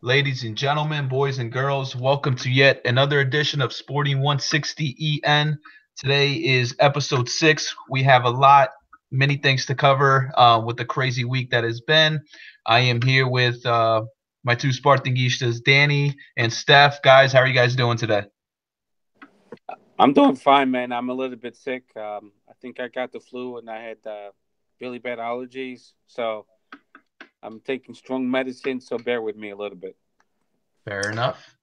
Ladies and gentlemen, boys and girls, welcome to yet another edition of Sporting160en. Today is episode 6. We have many things to cover with the crazy week that has been. I am here with my two Sportingistas, Danny and Steph. Guys, how are you guys doing today? I'm doing fine, man. I'm a little bit sick. I think I got the flu and I had really bad allergies. So I'm taking strong medicine. So bear with me a little bit. Fair enough.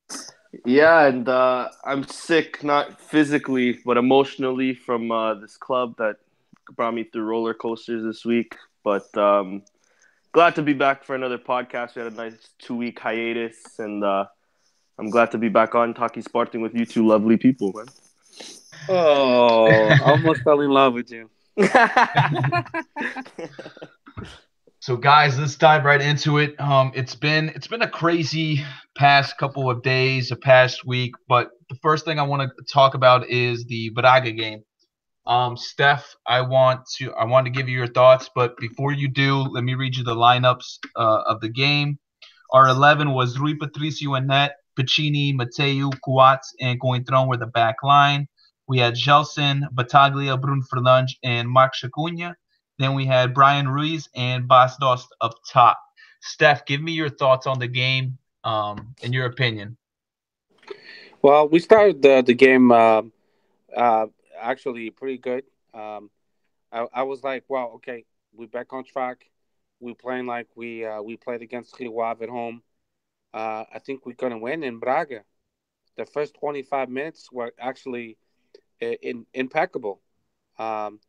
Yeah, and I'm sick, not physically, but emotionally from this club that brought me through roller coasters this week. But glad to be back for another podcast. We had a nice 2 week hiatus, and I'm glad to be back on talking sporting with you two lovely people, man. Oh, I almost fell in love with you. So, guys, let's dive right into it. It's been a crazy past couple of days, a past week. But the first thing I want to talk about is the Braga game. Steph, I want to give you your thoughts, but before you do, let me read you the lineups of the game. Our 11 was Rui Patricio and net, Piccini, Mateu, Coates, and Cointron were the back line. We had Gelson, Bataglia, Bruno Fernandes, and Mark Acuna. Then we had Brian Ruiz and Bas Dost up top. Steph, give me your thoughts on the game, in your opinion. Well, we started the game uh, actually pretty good. Um, I was like, wow, okay, we're back on track. We're playing like we played against Rio Ave at home. I think we're gonna win in Braga. The first 25 minutes were actually impeccable. Um,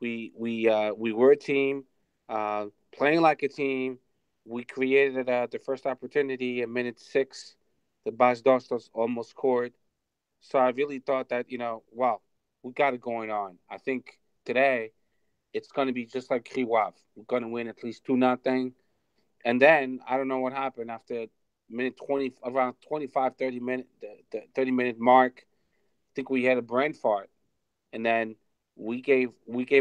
we were a team, playing like a team. We created the first opportunity in minute 6. The Bas Dostos almost scored. So I really thought that wow, we got it going on. I think today it's going to be just like Kriwaf. We're going to win at least 2-0. And then I don't know what happened after minute 20, around 25, 30 minute, the 30-minute mark. I think we had a brain fart, and then we gave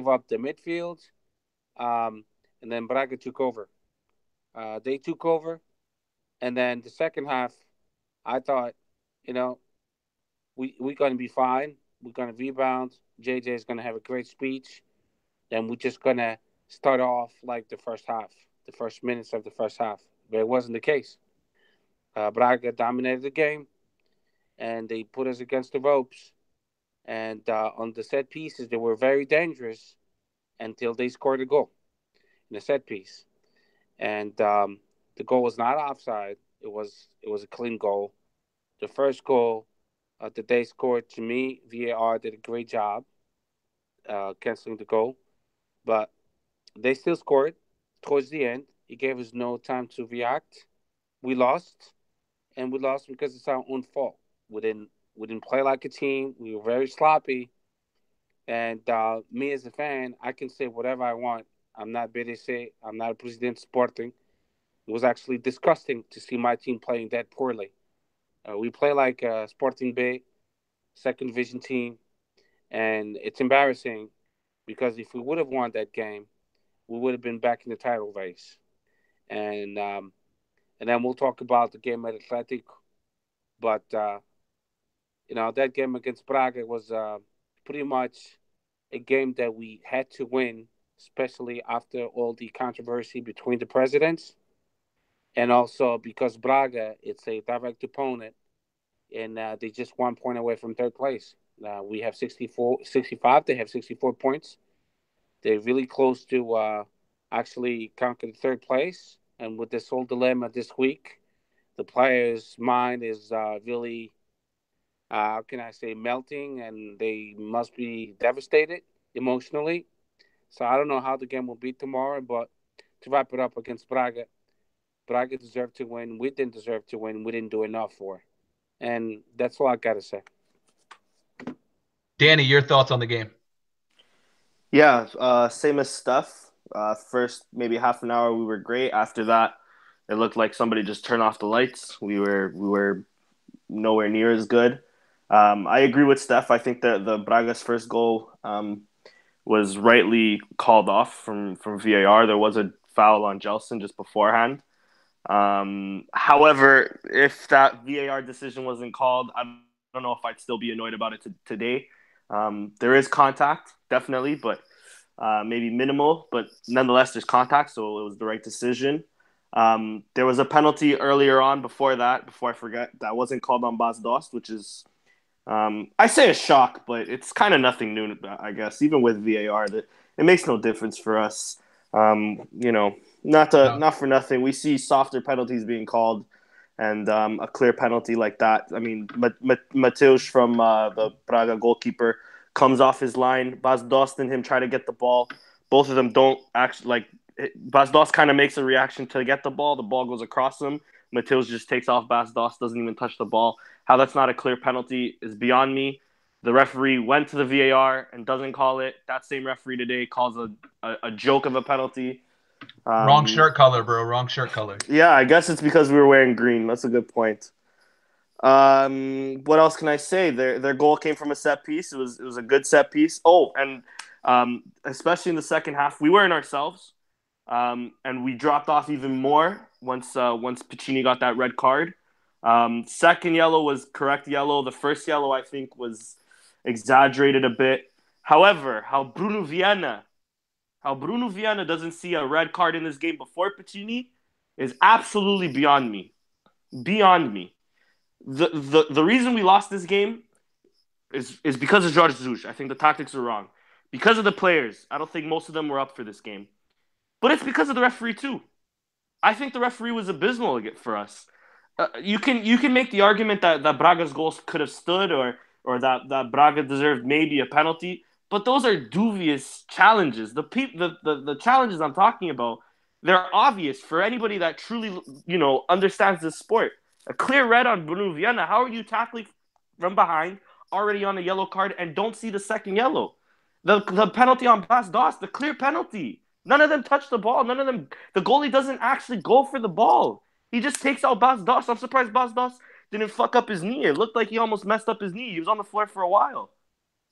up the midfield, um, and then Braga took over. They took over, and then the second half, I thought, you know, we're gonna be fine. We're gonna rebound. JJ is gonna have a great speech, and we're just gonna start off like the first half, the first minutes of the first half. But it wasn't the case. Braga dominated the game, and they put us against the ropes. And on the set pieces, they were very dangerous until they scored a goal in a set piece. And the goal was not offside. It was a clean goal. The first goal that they scored, to me, VAR did a great job canceling the goal, but they still scored towards the end. It gave us no time to react. We lost, and we lost because it's our own fault. We didn't play like a team. We were very sloppy. And me as a fan, I can say whatever I want. I'm not BDC. I'm not a President Sporting. It was actually disgusting to see my team playing that poorly. We play like a Sporting B, second division team, and it's embarrassing because if we would have won that game, we would have been back in the title race. And and then we'll talk about the game at Atletico. But that game against Braga was pretty much a game that we had to win, especially after all the controversy between the presidents, and also because Braga it's a direct opponent, and they just 1 point away from third place. We have 64, 65. They have 64 points. They're really close to actually conquer the third place. And with this whole dilemma this week, the players' mind is really, how can I say, melting, and they must be devastated emotionally. So I don't know how the game will be tomorrow, but to wrap it up against Braga, Braga deserved to win. We didn't deserve to win. We didn't do enough for. And that's all I got to say. Danny, your thoughts on the game? Yeah, same as Steph. First, maybe half an hour we were great. After that, it looked like somebody just turned off the lights. We were nowhere near as good. I agree with Steph. I think that the Braga's first goal was rightly called off from VAR. There was a foul on Gelson just beforehand. However, if that VAR decision wasn't called, I don't know if I'd still be annoyed about it today. There is contact, definitely, but maybe minimal. But nonetheless, there's contact, so it was the right decision. There was a penalty earlier on before I forget, that wasn't called on Bas Dost, which is, I say a shock, but it's kind of nothing new, I guess. Even with VAR, it makes no difference for us. Not for nothing. We see softer penalties being called, and a clear penalty like that. I mean, Mateus from the Braga goalkeeper comes off his line. Bas Dost and him try to get the ball. Both of them don't actually Bas Dost kind of makes a reaction to get the ball. The ball goes across him. Mateus just takes off Bas Dost, doesn't even touch the ball. How that's not a clear penalty is beyond me. The referee went to the VAR and doesn't call it. That same referee today calls a joke of a penalty. Wrong shirt color, bro. Wrong shirt color. Yeah, I guess it's because we were wearing green. That's a good point. What else can I say? Their goal came from a set piece. It was a good set piece. Oh, and especially in the second half, we weren't ourselves, and we dropped off even more once Piccini got that red card. Second yellow was correct yellow. The first yellow, I think, was exaggerated a bit. However, how Bruno Viana doesn't see a red card in this game before Piccini is absolutely beyond me. Beyond me. The reason we lost this game is because of Jorge Jesus. I think the tactics are wrong. Because of the players, I don't think most of them were up for this game. But it's because of the referee too. I think the referee was abysmal for us. You can make the argument that Braga's goals could have stood, or that Braga deserved maybe a penalty, but those are dubious challenges. The challenges I'm talking about, they're obvious for anybody that truly understands this sport. A clear red on Bruno Viana. How are you tackling from behind, already on a yellow card, and don't see the second yellow? The penalty on Bas Dost, the clear penalty. None of them touch the ball. None of them. The goalie doesn't actually go for the ball. He just takes out Bas Dost. I'm surprised Bas Dost didn't fuck up his knee. It looked like he almost messed up his knee. He was on the floor for a while.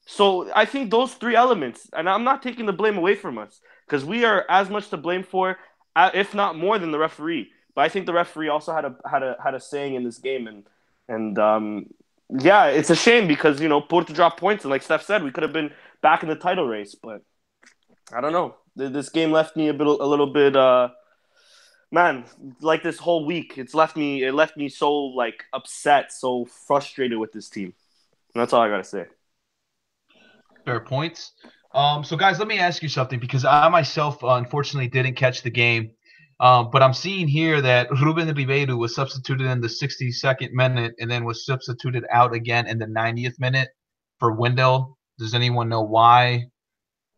So I think those three elements, and I'm not taking the blame away from us, because we are as much to blame for, if not more than the referee. But I think the referee also had a saying in this game, and yeah, it's a shame because Porto dropped points, and like Steph said, we could have been back in the title race. But I don't know. This game left me a little bit. Man, like this whole week, it left me so like upset, so frustrated with this team. And that's all I gotta say. Fair points. So guys, let me ask you something, because I myself unfortunately didn't catch the game. But I'm seeing here that Ruben Ribeiro was substituted in the 62nd minute and then was substituted out again in the 90th minute for Wendell. Does anyone know why?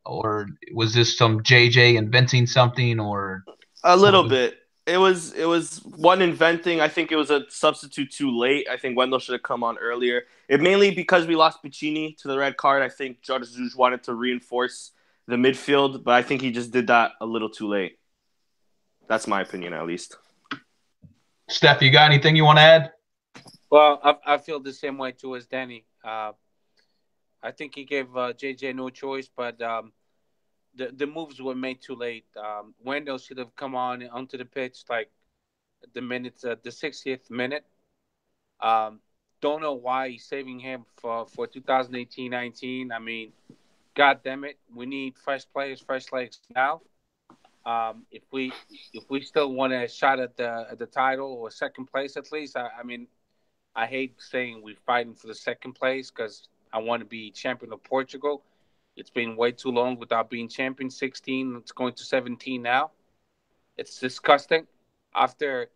Or was this some JJ inventing something, or A little bit. It was one inventing. I think it was a substitute too late. I think Wendell should have come on earlier. It mainly because we lost Piccini to the red card. I think Jorge Jesus wanted to reinforce the midfield, but I think he just did that a little too late. That's my opinion, at least. Steph, you got anything you want to add? Well, I feel the same way too as Danny. I think he gave JJ no choice, but the moves were made too late. Wendell should have come onto the pitch like the 60th minute. Don't know why he's saving him for 2018-19. I mean, God damn it, we need fresh players, fresh legs now. If we still want a shot at the title or second place at least, I mean, I hate saying we're fighting for the second place because I want to be champion of Portugal. It's been way too long without being champion. 16, it's going to 17 now. It's disgusting. After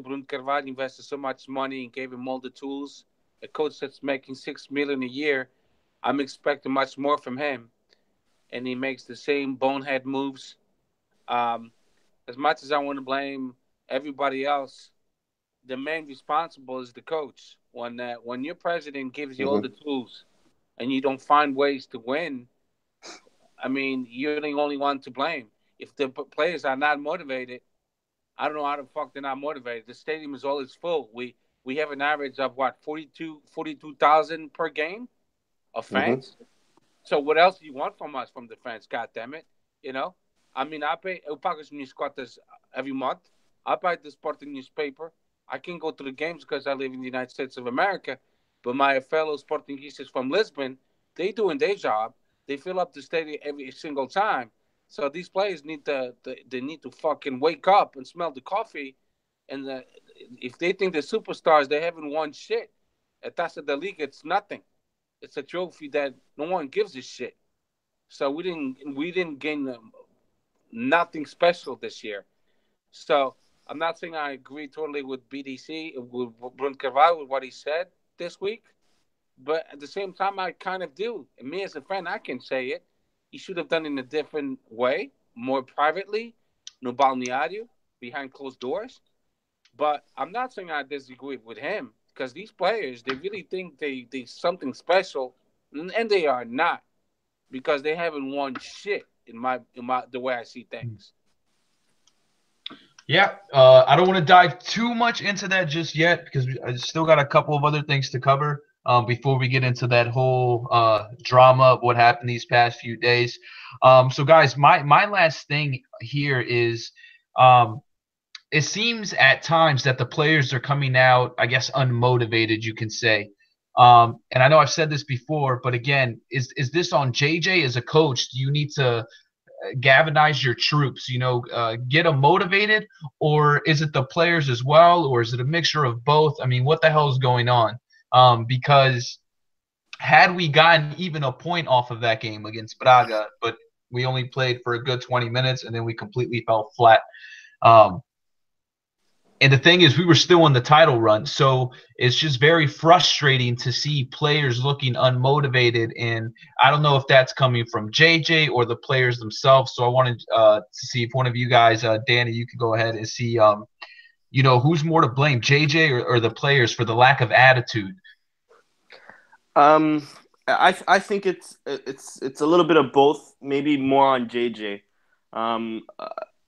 Bruno Carvalho invested so much money and gave him all the tools, a coach that's making $6 million a year, I'm expecting much more from him, and he makes the same bonehead moves. As much as I want to blame everybody else, the main responsible is the coach. When your president gives you all the tools and you don't find ways to win, I mean, you're the only one to blame. If the players are not motivated, I don't know how the fuck they're not motivated. The stadium is always full. We have an average of, 42,000 per game of fans? So what else do you want from us, from the fans? God damn it. I mean, eu pago as minhas cotas every month. I buy the Sporting newspaper. I can go to the games because I live in the United States of America. But my fellow Sportingistas from Lisbon, they doing their job. They fill up the stadium every single time. So these players they need to fucking wake up and smell the coffee. And if they think they're superstars, they haven't won shit. At Taça da Liga, it's nothing. It's a trophy that no one gives a shit. So we didn't gain nothing special this year. So I'm not saying I agree totally with BDC with Bruno Carvalho with what he said this week, but at the same time I kind of do. And me as a fan, I can say it. He should have done it in a different way, more privately, no balneario, behind closed doors. But I'm not saying I disagree with him because these players they really think they something special, and they are not because they haven't won shit in my the way I see things. Yeah, I don't want to dive too much into that just yet because I still got a couple of other things to cover before we get into that whole drama of what happened these past few days. So, guys, my last thing here is um, it seems at times that the players are coming out, I guess, unmotivated, you can say. And I know I've said this before, but again, is this on JJ as a coach? Do you need to galvanize your troops, get them motivated, or is it the players as well, or is it a mixture of both? I mean, what the hell is going on? Because had we gotten even a point off of that game against Braga, but we only played for a good 20 minutes and then we completely fell flat. Um, and the thing is, we were still in the title run. So it's just very frustrating to see players looking unmotivated. And I don't know if that's coming from JJ or the players themselves. So I wanted to see if one of you guys, Danny, you could go ahead and see, who's more to blame, JJ or the players for the lack of attitude? Um, I think it's a little bit of both. Maybe more on JJ.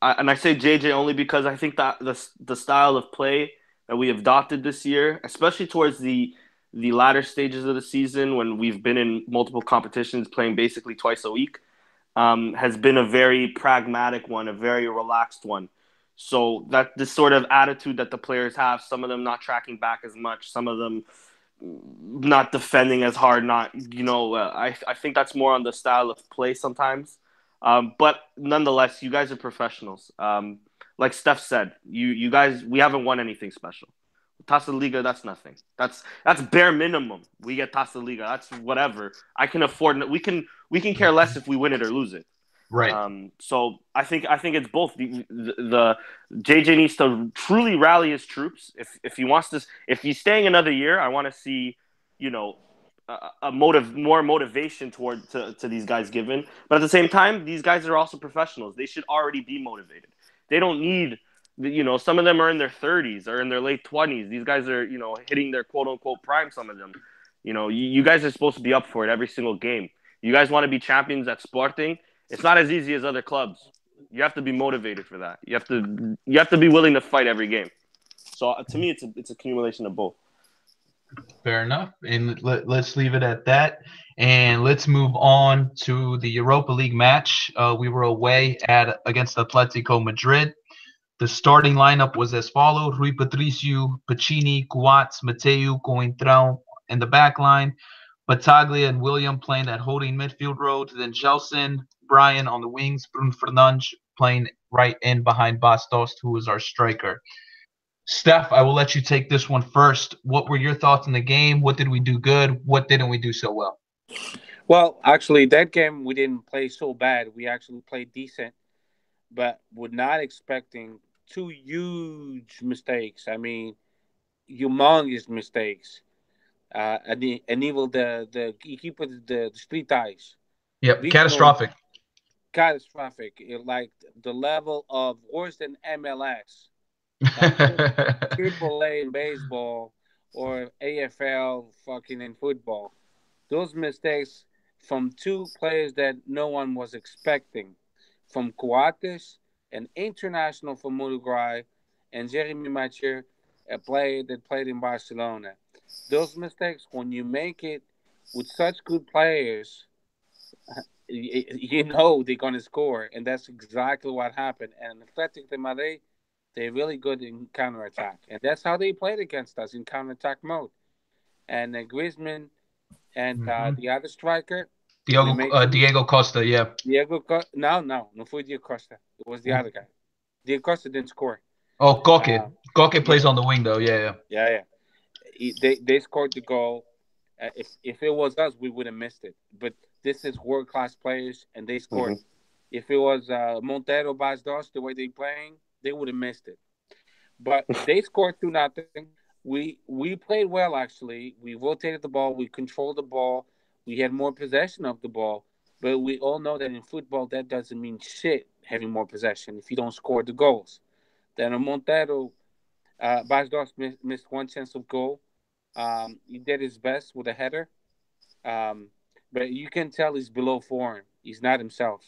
And I say JJ only because I think that the style of play that we have adopted this year, especially towards the latter stages of the season when we've been in multiple competitions, playing basically twice a week, has been a very pragmatic one, a very relaxed one. So that this sort of attitude that the players have, some of them not tracking back as much, some of them not defending as hard. I think that's more on the style of play sometimes. But nonetheless, you guys are professionals. Like Steph said, you guys, we haven't won anything special. Taça Liga, that's nothing. That's bare minimum. We get Taça Liga. That's whatever. I can afford. We can care less if we win it or lose it. Right. So I think it's both. The JJ needs to truly rally his troops. If he wants this, if he's staying another year, I want to see, more motivation to these guys given. But at the same time, these guys are also professionals. They should already be motivated. They don't need, some of them are in their 30s or in their late 20s. These guys are, hitting their quote unquote prime. Some of them, you guys are supposed to be up for it every single game. You guys want to be champions at Sporting. It's not as easy as other clubs. You have to be motivated for that. You have to be willing to fight every game. So to me, it's a accumulation of both. Fair enough. And let's leave it at that. And let's move on to the Europa League match. We were away against Atletico Madrid. The starting lineup was as follows: Rui Patricio, Pacini, Coates, Mateu, Coentrão in the back line. Bataglia and William playing that holding midfield role. Then Gelson, Brian on the wings, Bruno Fernandes playing right in behind Bastos, who is our striker. Steph, I will let you take this one first. What were your thoughts on the game? What did we do good? What didn't we do so well? Well, actually, that game we didn't play so bad. We actually played decent, but we're not expecting two huge mistakes. I mean, humongous mistakes. And even the keeper the street eyes. Yep, These were catastrophic. catastrophic. Like the level of worse than MLS, like triple A in baseball or AFL fucking in football. Those mistakes from two players that no one was expecting, from Coates, an international from Uruguay, and Jeremy Mathieu, a player that played in Barcelona. Those mistakes, when you make it with such good players, you know they're going to score, and that's exactly what happened. And Athletic de Madrid, They're really good in counterattack, and that's how they played against us in counterattack mode. And Griezmann and Mm-hmm. the other striker, we made Diego Costa, yeah. No foi Diego Costa. It was the other guy. Diego Costa didn't score. Oh, Uh, Koke plays yeah, on the wing though. Yeah, yeah. yeah. They scored the goal. If it was us, we would have missed it. But this is world class players, and they scored. Mm-hmm. If it was Montero, Bastos, the way they playing, they would have missed it. But they scored 2-0. We played well actually. We rotated the ball. We controlled the ball. We had more possession of the ball. But we all know that in football that doesn't mean shit having more possession if you don't score the goals. Then Montero, Bastos missed one chance of goal. He did his best with a header. Um, but you can tell he's below form. He's not himself.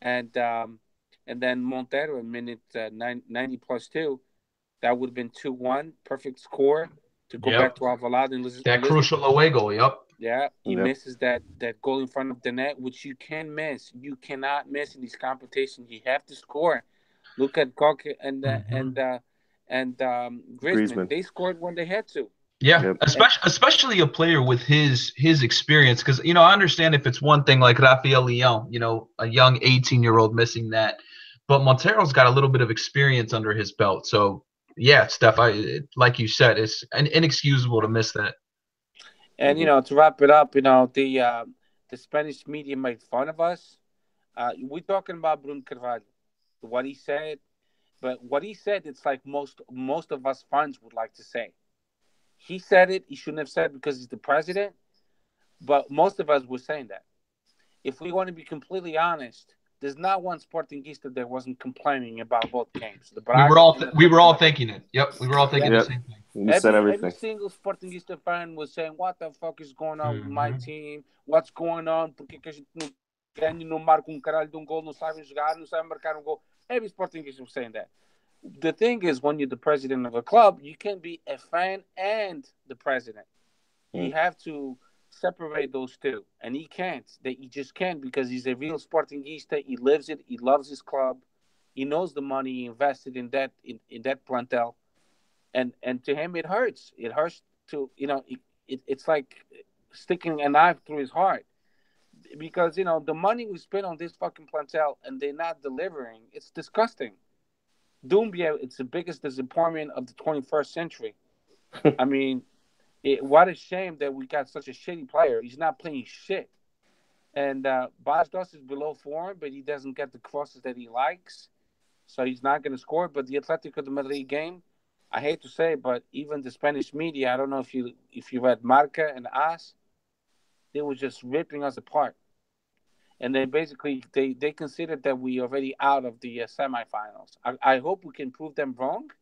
And um, and then Montero in minute 90 plus two, that would have been 2-1, perfect score to go back Yep. to Alvalade in That Lisbon. crucial away goal. Yep. Yeah, he Yep. misses that goal in front of the net, which you can miss. You cannot miss in these competitions. You have to score. Look at Koke and Griezmann. Griezmann. They scored when they had to. Yeah, Yep. especially a player with his experience, because I understand if it's one thing like Rafael Leão, a young 18-year-old missing that, but Montero's got a little bit of experience under his belt. So yeah, Steph, like you said, it's inexcusable to miss that. And Mm-hmm. to wrap it up, the Spanish media made fun of us. We're talking about Bruno Carvalho, what he said, but what he said, it's like most of us fans would like to say. He said it. He shouldn't have said it because he's the president. But most of us were saying that. If we want to be completely honest, there's not one Sportingista that wasn't complaining about both games. The We were Braga all and the we were all Atletico. thinking it. Yep, we were all thinking Yeah. the Yep. same thing. You said Every everything. single Sportingista fan was saying, "What the fuck is going on with my Mm-hmm. team? What's going on? Por que que a gente não ganha, não marca caralho de gol, não sabem jogar, não sabem marcar gol?" Every Sportingista was saying that. The thing is, when you're the president of a club, you can be a fan and the president. You have to separate those two, and he can't. He just can't because he's a real Sportingista. He lives it. He loves his club. He knows the money he invested in that plantel, and to him it hurts. It hurts to it's like sticking a knife through his heart because the money we spend on this fucking plantel and they're not delivering. It's disgusting. Doumbia, it's the biggest disappointment of the 21st century. I mean, what a shame that we got such a shitty player. He's not playing shit. And Bastos is below form, but he doesn't get the crosses that he likes. So he's not going to score. But the Atletico de Madrid game, I hate to say it, but even the Spanish media, I don't know if you read Marca and AS, they were just ripping us apart. And then basically they considered that we already out of the semifinals. I hope we can prove them wrong.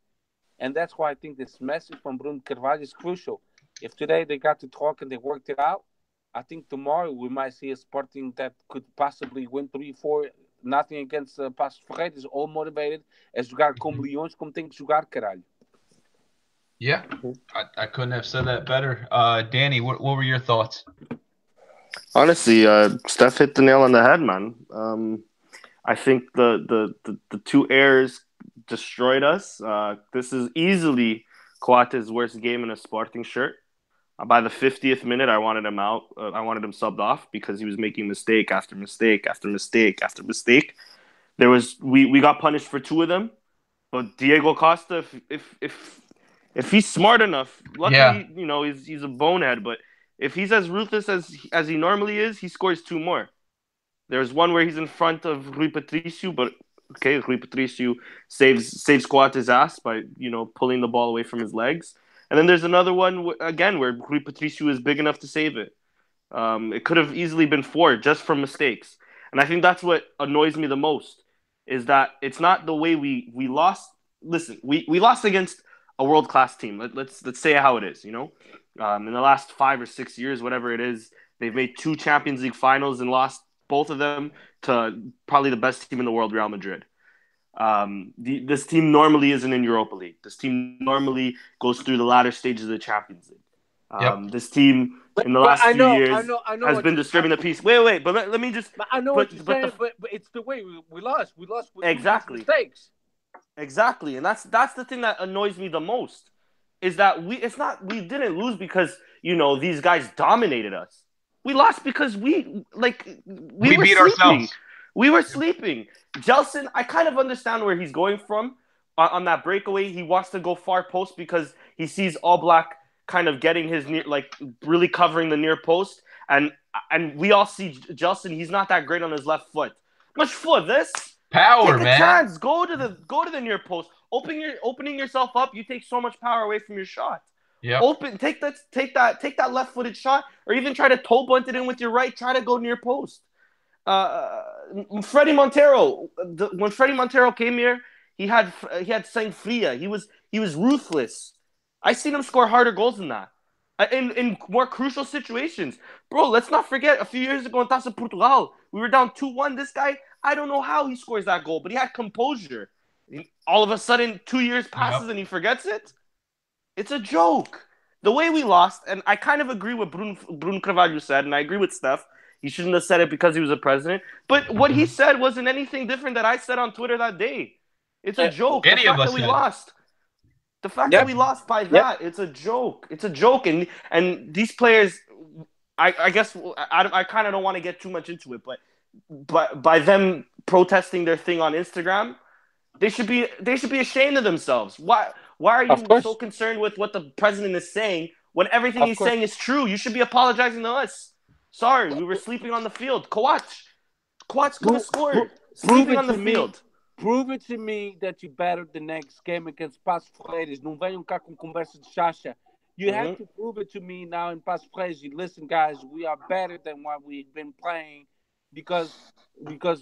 And that's why I think this message from Bruno Carvalho is crucial. If today they got to talk and they worked it out, I think tomorrow we might see a Sporting that could possibly win 3-4. Nothing against Passos Ferreira. Is all motivated. É jogar como leões, como tem que jogar, caralho. Yeah, I couldn't have said that better. Danny, what were your thoughts? Honestly, Steph hit the nail on the head, man. I think the two errors destroyed us. This is easily Coate's worst game in a Sporting shirt. By the 50th minute, I wanted him out. I wanted him subbed off because he was making mistake after mistake after mistake after mistake. We got punished for two of them, but Diego Costa, if he's smart enough, luckily he's a bonehead. But if he's as ruthless as he normally is, he scores two more. There's one where he's in front of Rui Patricio, but Rui Patricio saves Coate's ass by pulling the ball away from his legs. And then there's another one, again, where Rui Patricio is big enough to save it. It could have easily been four just from mistakes. And I think that's what annoys me the most, is that it's not the way we lost. Listen, we lost against a world-class team. Let's say how it is, In the last 5 or 6 years, whatever it is, they've made 2 Champions League finals and lost both of them to probably the best team in the world, Real Madrid. This team normally isn't in Europa League. This team normally goes through the latter stages of the Champions League. This team in the last few years has been disturbing the peace. Wait, but let me just. I know what you're saying, but it's the way we lost. We lost with exactly mistakes. Exactly, and that's the thing that annoys me the most is that we didn't lose because these guys dominated us. We lost because we We were beat sleeping. ourselves. We were sleeping. Jelson, I kind of understand where he's going from on that breakaway. He wants to go far post because he sees All Black kind of getting his near, like really covering the near post, and we all see Jelson. He's not that great on his left foot. Much for this. Power, Take a man. chance. Go to the near post. Opening yourself up. You take so much power away from your shot. Yep. Take that left-footed shot, or even try to toe bunt it in with your right. Try to go near post. Freddie Montero. When Freddie Montero came here, he had sangria. He was ruthless. I seen him score harder goals than that. In more crucial situations. Bro, let's not forget a few years ago in Taça Portugal, we were down 2-1. This guy, I don't know how he scores that goal, but he had composure. All of a sudden, 2 years passes Yep. and he forgets it? It's a joke. The way we lost, and I kind of agree with Bruno Carvalho said, and I agree with Steph. He shouldn't have said it because he was a president. But what he said wasn't anything different that I said on Twitter that day. It's a joke. The Any of fact that us we said. lost. The fact that Yep. we lost by Yep. that, it's a joke. It's a joke, and these players, I guess I kind of don't want to get too much into it, but by them protesting their thing on Instagram, they should be ashamed of themselves. Why are Of you so course. concerned with what the president is saying when everything Of he's course. saying is true? You should be apologizing to us. Sorry, we were sleeping on the field. Coach could have scored. Prove Sleeping it on the to me. field. Prove it to me that you better the next game against Passo Ferreiras. Não venham cá com conversa de chacha. You have to prove it to me now in Passo Ferreiras. Listen, guys, we are better than what we've been playing because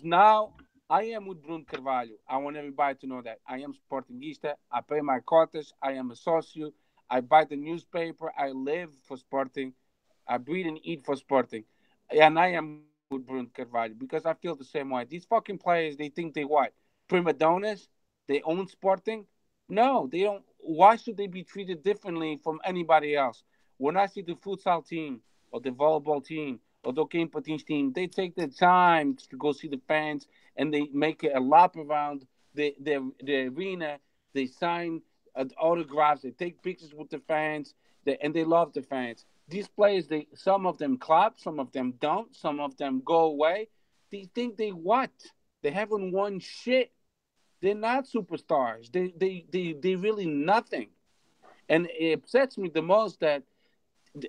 now I am with Bruno Carvalho. I want everybody to know that. I am Sportingista. I pay my quotas. I am a socio. I buy the newspaper. I live for Sporting. I breathe and eat for Sporting. And I am with Bruno Carvalho because I feel the same way. These fucking players, they think they what? Prima donnas? They own Sporting? No, they don't. Why should they be treated differently from anybody else? When I see the futsal team or the volleyball team or the game patins team, they take the time to go see the fans and they make a lap around the arena. They sign autographs. They take pictures with the fans, and they love the fans. These players, some of them clap, some of them don't, some of them go away. They think they what? They haven't won shit. They're not superstars. They really nothing. And it upsets me the most that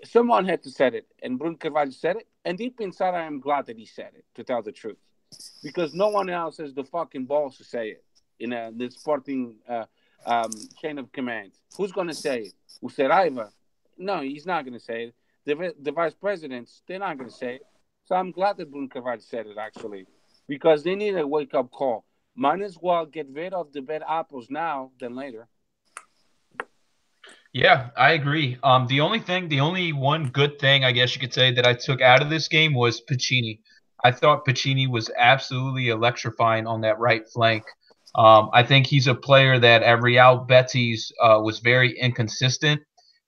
someone had to say it, and Bruno Carvalho said it. And deep inside, I am glad that he said it, to tell the truth, because no one else has the fucking balls to say it in the Sporting chain of command. Who's going to say it? Usaraiva? No, he's not going to say it. The vice presidents, they're not going to say it. So I'm glad that Bruno Carvalho said it, actually, because they need a wake-up call. Might as well get rid of the bad apples now than later. Yeah, I agree. The only one good thing I guess you could say that I took out of this game was Pacini. I thought Pacini was absolutely electrifying on that right flank. I think he's a player that at Real Betis was very inconsistent,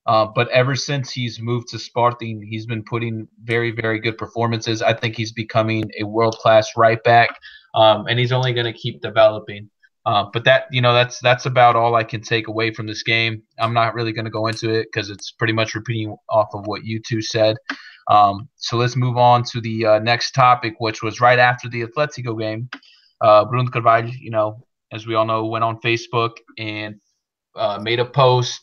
but ever since he's moved to Sporting, he's been putting very, very good performances. I think he's becoming a world-class right back, and he's only going to keep developing. But that's about all I can take away from this game. I'm not really going to go into it because it's pretty much repeating off of what you two said. So let's move on to the next topic, which was right after the Atletico game. Bruno Carvalho, as we all know, went on Facebook and made a post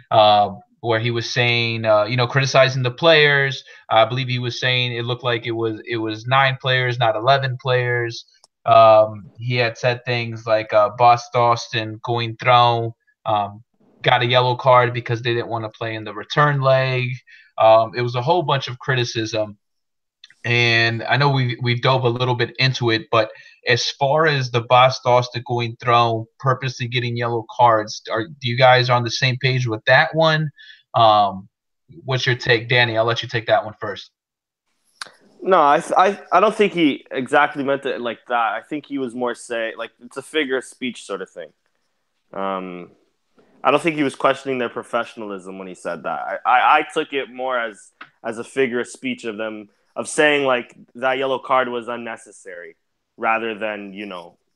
where he was saying, criticizing the players. I believe he was saying it looked like it was 9 players, not 11 players. He had said things like Bastos and Cointreau got a yellow card because they didn't want to play in the return leg. It was a whole bunch of criticism. And I know we dove a little bit into it, but as far as the Bastos to Cointreau purposely getting yellow cards, do you guys on the same page with that one? What's your take, Danny? I'll let you take that one first. No, I don't think he exactly meant it like that. I think he was more saying like it's a figure of speech sort of thing. I don't think he was questioning their professionalism when he said that. I took it more as a figure of speech of them of saying like that yellow card was unnecessary rather than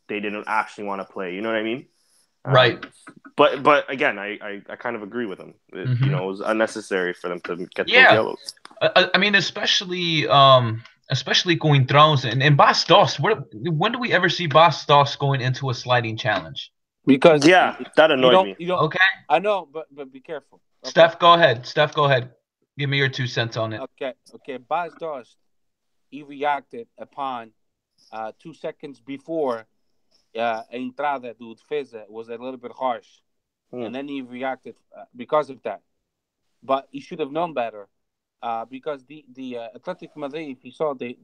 they didn't actually want to play. You know what I mean? Right. But again, I kind of agree with him. It was unnecessary for them to get those yellows. I mean, especially going thrones and Bastos. When do we ever see Bastos going into a sliding challenge? Because that annoyed me. You don't. Okay. I know, but be careful. Okay? Steph, go ahead. Give me your 2 cents on it. Okay. Bas Dost, he reacted upon 2 seconds before a entrada do defesa was a little bit harsh, and then he reacted because of that. But he should have known better, because the Atletico Madrid, if you saw, they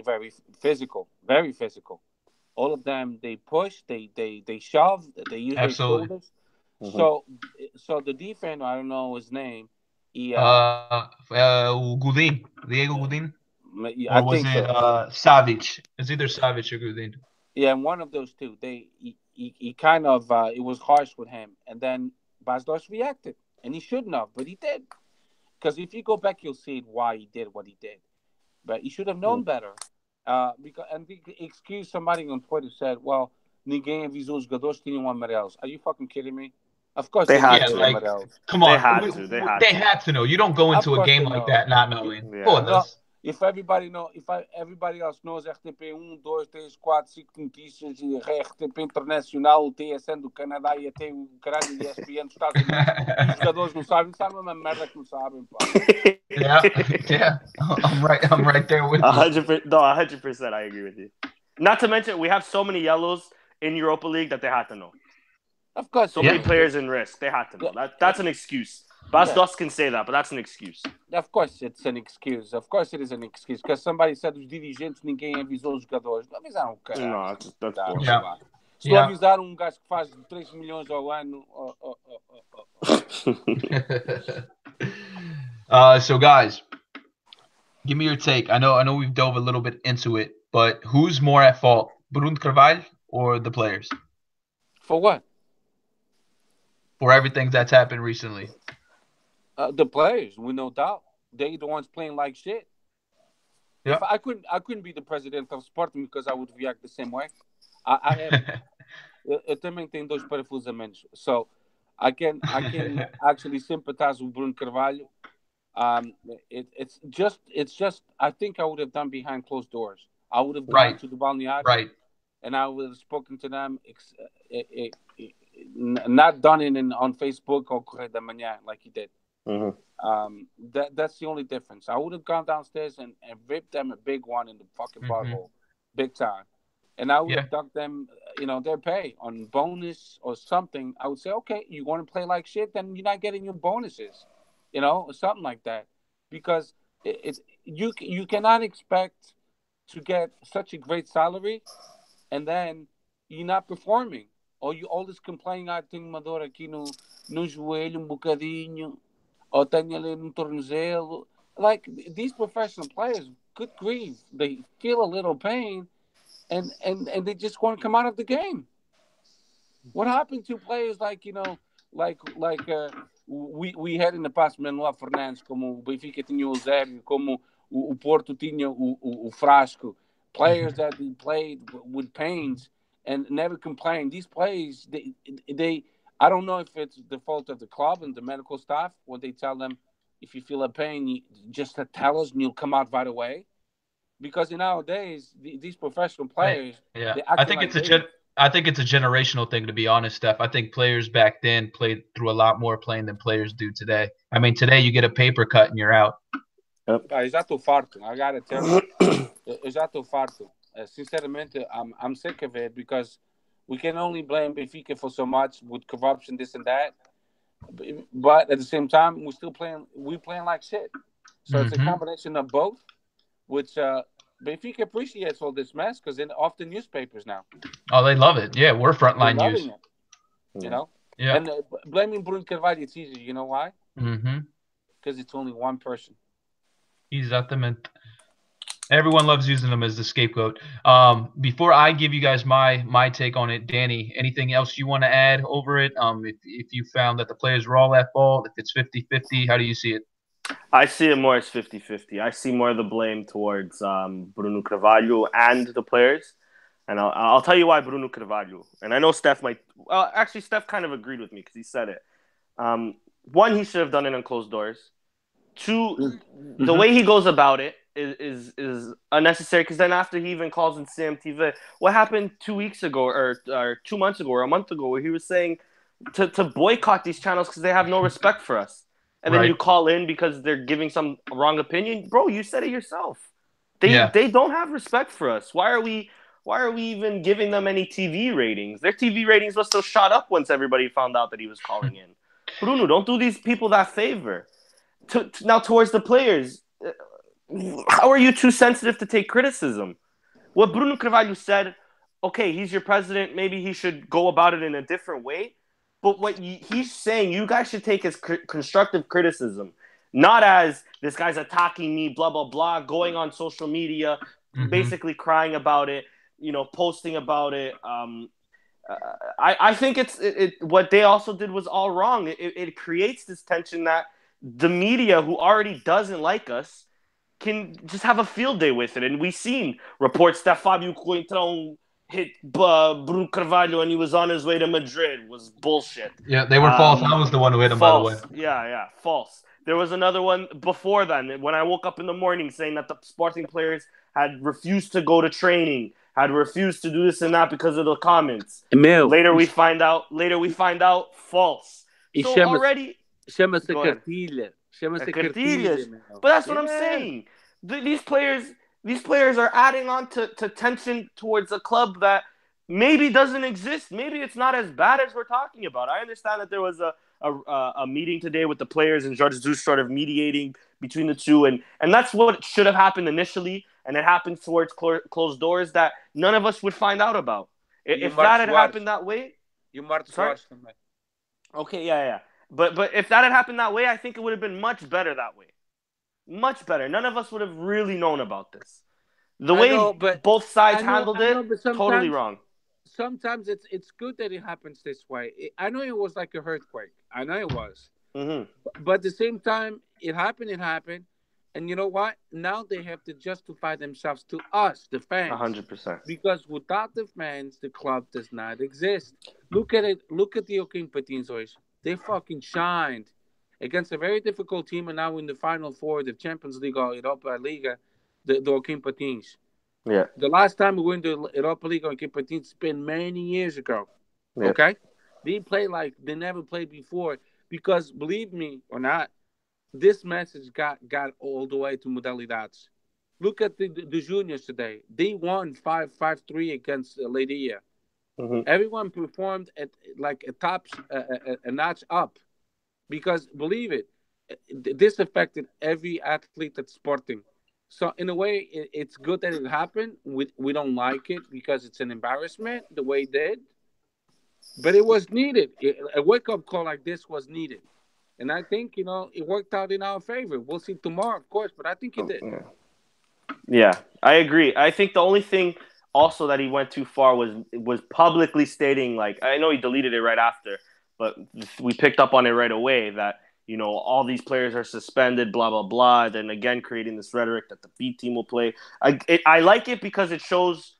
very physical, very physical. All of them, they push, they shove, they use their shoulders. So the defender, I don't know his name. He, Gudin, Diego Gudin, I or was think it so. Savic? It's either Savic or Gudin. Yeah, one of those two. He kind of it was harsh with him, and then Bastos reacted, and he shouldn't have, but he did. Because if you go back, you'll see why he did what he did. But he should have known better. Because the excuse, somebody on Twitter said, "Well, ninguém avisou os jogadores que tinham amarelos." Are you fucking kidding me? Of course they had to. Like, Amarelos. come on. They had to know. You don't go into a game like that not knowing. No, if everybody know, everybody else knows RTP 1, 2, 3, 4, 5 notícias e RTP Internacional, o TSN do Canadá e até o caralho de ESPN dos Estados Unidos, e os jogadores não sabem uma merda que não sabem, pá. Yeah. I'm right there with you. 100%. I agree with you. Not to mention, we have so many yellows in Europa League that they had to know. Of course, so many players in risk. They had to know. That's an excuse. Bastos can say that, but that's an excuse. Of course, it's an excuse. Of course, it is an excuse. Because somebody said os dirigentes ninguém avisou os jogadores. Não avisaram o cara. Não, that's bullshit. Se não avisaram um gajo que faz 3 milhões ao ano. So guys, give me your take. I know we've dove a little bit into it, but who's more at fault, Bruno Carvalho or the players? For what? For everything that's happened recently. The players, with no doubt, they the ones playing like shit. Yeah. If I couldn't be the president of Sporting because I would react the same way. I have. Eu também tenho 2 parafusos a menos, so I can actually sympathize with Bruno Carvalho. It's just I think I would have done behind closed doors. I would have gone to the balneário, and I would have spoken to them. Not done it on Facebook or Correio da Manhã like he did. That's the only difference. I would have gone downstairs and ripped them a big one in the fucking butthole, big time, and I would have dunked them, their pay on bonus or something. I would say, okay, you want to play like shit, then you're not getting your bonuses, or something like that, because you cannot expect to get such a great salary, and then you're not performing, or you always complain, tenho uma dor aqui no joelho bocadinho. Or tenho ali no tornozelo. Like, these professional players, good grief, they feel a little pain, and they just want to come out of the game. What happened to players like we had in the past, Manuel Fernandes, como o Benfica tinha o Eusébio, como o Porto tinha o Frasco, players that played with pains and never complained. These players, they I don't know if it's the fault of the club and the medical staff, when they tell them, if you feel a pain, you just tell us and you'll come out right away. Because nowadays, these professional players, I think it's a generational thing, to be honest, Steph. I think players back then played through a lot more playing than players do today. I mean, today you get a paper cut and you're out. Eu já estou farto. I gotta tell you, eu já estou farto. Sinceramente, I'm sick of it, because we can only blame Benfica for so much with corruption, this and that. But at the same time, we're playing like shit. So it's a combination of both, which Benfica appreciates all this mess, because they're off the newspapers now. Oh, they love it. Yeah, we're frontline news. It, Yeah. And blaming Bruno Carvalho, it's easy. You know why? Because it's only one person. Exatamente. Everyone loves using them as the scapegoat. Before I give you guys my take on it, Danny, anything else you want to add over it? If you found that the players were all at fault, if it's 50-50, how do you see it? I see it more as 50-50. I see more of the blame towards Bruno Carvalho and the players. And I'll tell you why Bruno Carvalho. And I know Steph might. Actually, Steph kind of agreed with me because he said it. One, he should have done it on closed doors. Two, the way he goes about it is unnecessary because then after he even calls in CMTV, what happened 2 weeks ago or 2 months ago or a month ago where he was saying to boycott these channels because they have no respect for us. And then you call in because they're giving some wrong opinion. Bro, you said it yourself. They don't have respect for us. Why are we even giving them any TV ratings? Their TV ratings must have shot up once everybody found out that he was calling in. Bruno, don't do these people that favor. Now, towards the players, how are you too sensitive to take criticism? What Bruno Carvalho said, okay, he's your president. Maybe he should go about it in a different way. But what he's saying, you guys should take as constructive criticism, not as this guy's attacking me, blah, blah, blah, going on social media, basically crying about it, posting about it. I think what they also did was all wrong. It creates this tension that the media, who already doesn't like us, can just have a field day with it. And we've seen reports that Fabio Coentrão hit Bruno Carvalho and he was on his way to Madrid was bullshit. Yeah, they were false. I was the one who hit him, by the way. Yeah, false. There was another one before then when I woke up in the morning saying that the Sporting players had refused to go to training, had refused to do this and that because of the comments. Later we find out false. So already... Chama-se cartilha. Chama-se cartilhas. But that's what I'm saying. These players are adding on to tension towards a club that maybe doesn't exist. Maybe it's not as bad as we're talking about. I understand that there was a meeting today with the players and Jorge Jesus sort of mediating between the two. And that's what should have happened initially. And it happened towards closed doors that none of us would find out about. If that had happened that way... Okay, yeah. But if that had happened that way, I think it would have been much better that way. Much better. None of us would have really known about this. The way both sides handled it, totally wrong. Sometimes it's good that it happens this way. I know it was like a earthquake. I know it was. But at the same time, it happened. And you know what? Now they have to justify themselves to us, the fans. 100%. Because without the fans, the club does not exist. Look at it. Look at the Joaquim Patins. They fucking shined against a very difficult team, and now in the Final Four, the Champions League or Europa League, the Joaquim Patins. Yeah. The last time we went to Europa League on Joaquim Patins, it's been many years ago. Yeah. Okay? They play like they never played before because, believe me or not, this message got all the way to Modalidades. Look at the juniors today. They won 5-3 against Leiria. Everyone performed at like a notch up because, believe it, this affected every athlete at Sporting. So in a way, it's good that it happened. We don't like it because it's an embarrassment the way it did, but it was needed. A wake-up call like this was needed. And I think, it worked out in our favor. We'll see tomorrow, of course, but I think it did. Yeah, I agree. I think the only thing also that he went too far was publicly stating, like, I know he deleted it right after, but we picked up on it right away that, all these players are suspended, blah, blah, blah. Then again, creating this rhetoric that the B team will play. I like it because it shows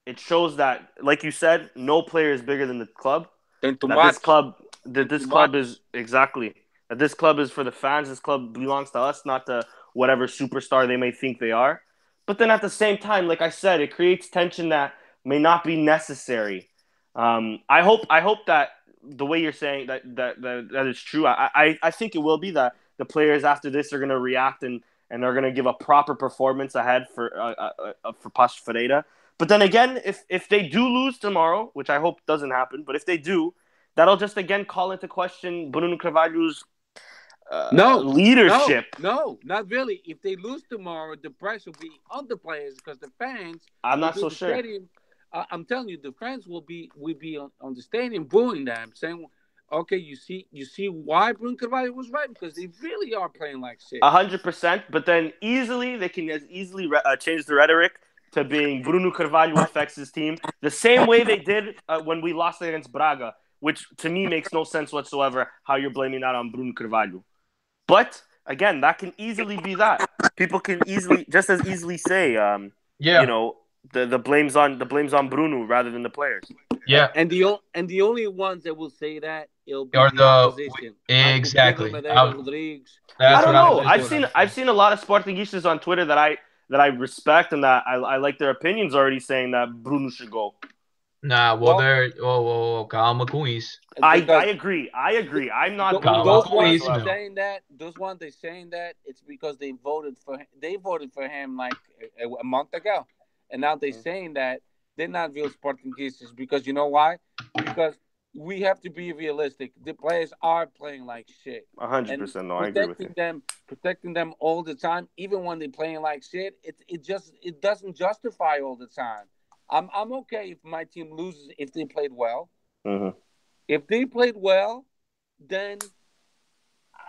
that, like you said, no player is bigger than the club. And this club is exactly. That this club is for the fans. This club belongs to us, not to whatever superstar they may think they are. But then at the same time, like I said, it creates tension that may not be necessary. I hope that the way you're saying that is true. I think it will be that the players after this are going to react and are going to give a proper performance ahead for Paços Ferreira. But then again, if they do lose tomorrow, which I hope doesn't happen, but if they do, that'll just again call into question Bruno Carvalho's leadership. No, not really. If they lose tomorrow, the pressure will be on the players because the fans. I'm not so sure. Stadium, I'm telling you, the fans will be on the stadium booing them, saying, "Okay, you see why Bruno Carvalho was right because they really are playing like shit." 100%. But then they can easily change the rhetoric to being Bruno Carvalho affects his team the same way they did when we lost against Braga, which to me makes no sense whatsoever. How you're blaming that on Bruno Carvalho? But again, that can easily be that. People can just as easily say, the blame's on Bruno rather than the players. Yeah. And the only ones that will say that it'll be Or the opposition. exactly. Rodrigues. I That's don't what I know. was just going. I've seen a lot of Sportingistas on Twitter that I respect and that I like their opinions already saying that Bruno should go. Nah, well, they're calma com isso. I agree. I'm not Those ones whatsoever. saying that. Those ones they saying that it's because they voted for him. They voted for him like a month ago, and now they're saying that they're not real Sportingistas because you know why? Because we have to be realistic. The players are playing like shit. 100%. No, I agree with you. Protecting them all the time, even when they're playing like shit. It doesn't justify all the time. I'm okay if my team loses if they played well. Mm-hmm. If they played well, then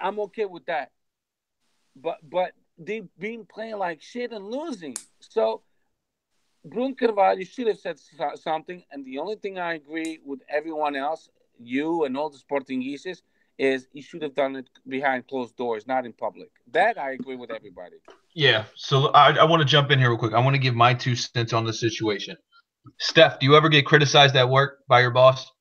I'm okay with that. But they've been playing like shit and losing. So Bruno Carvalho should have said something. And the only thing I agree with everyone else, you and all the Sportingistas, is he should have done it behind closed doors, not in public. That I agree with everybody. Yeah. So I want to jump in here real quick. I want to give my 2 cents on the situation. Steph, do you ever get criticized at work by your boss?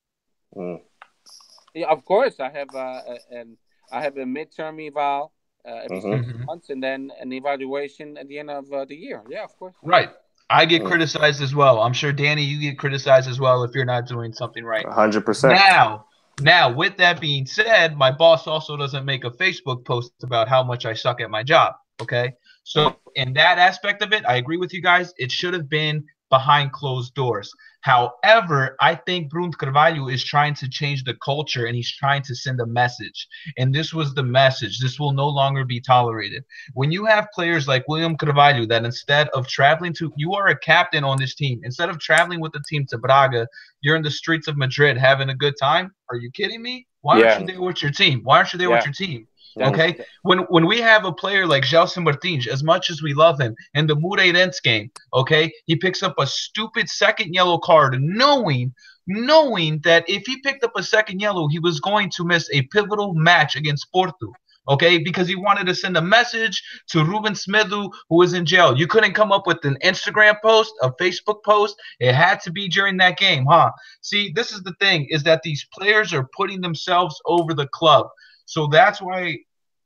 Yeah, of course. I have a midterm eval every 6 months, and then an evaluation at the end of the year. Yeah, of course. Right. I get criticized as well. I'm sure, Danny, you get criticized as well if you're not doing something right. 100%. Now, with that being said, my boss also doesn't make a Facebook post about how much I suck at my job. Okay. So in that aspect of it, I agree with you guys. It should have been behind closed doors. However, I think Bruno Carvalho is trying to change the culture and he's trying to send a message. And this was the message. This will no longer be tolerated. When you have players like William Carvalho that instead of traveling to – you are a captain on this team. Instead of traveling with the team to Braga, you're in the streets of Madrid having a good time. Are you kidding me? Why aren't you there with your team? Why aren't you there with your team? Okay, when we have a player like Gelson Martins, as much as we love him, in the Moreirense game, okay, he picks up a stupid second yellow card, knowing that if he picked up a second yellow, he was going to miss a pivotal match against Porto. Okay, because he wanted to send a message to Ruben Smidu, who was in jail. You couldn't come up with an Instagram post, a Facebook post. It had to be during that game, huh? See, this is the thing, is that these players are putting themselves over the club. So that's why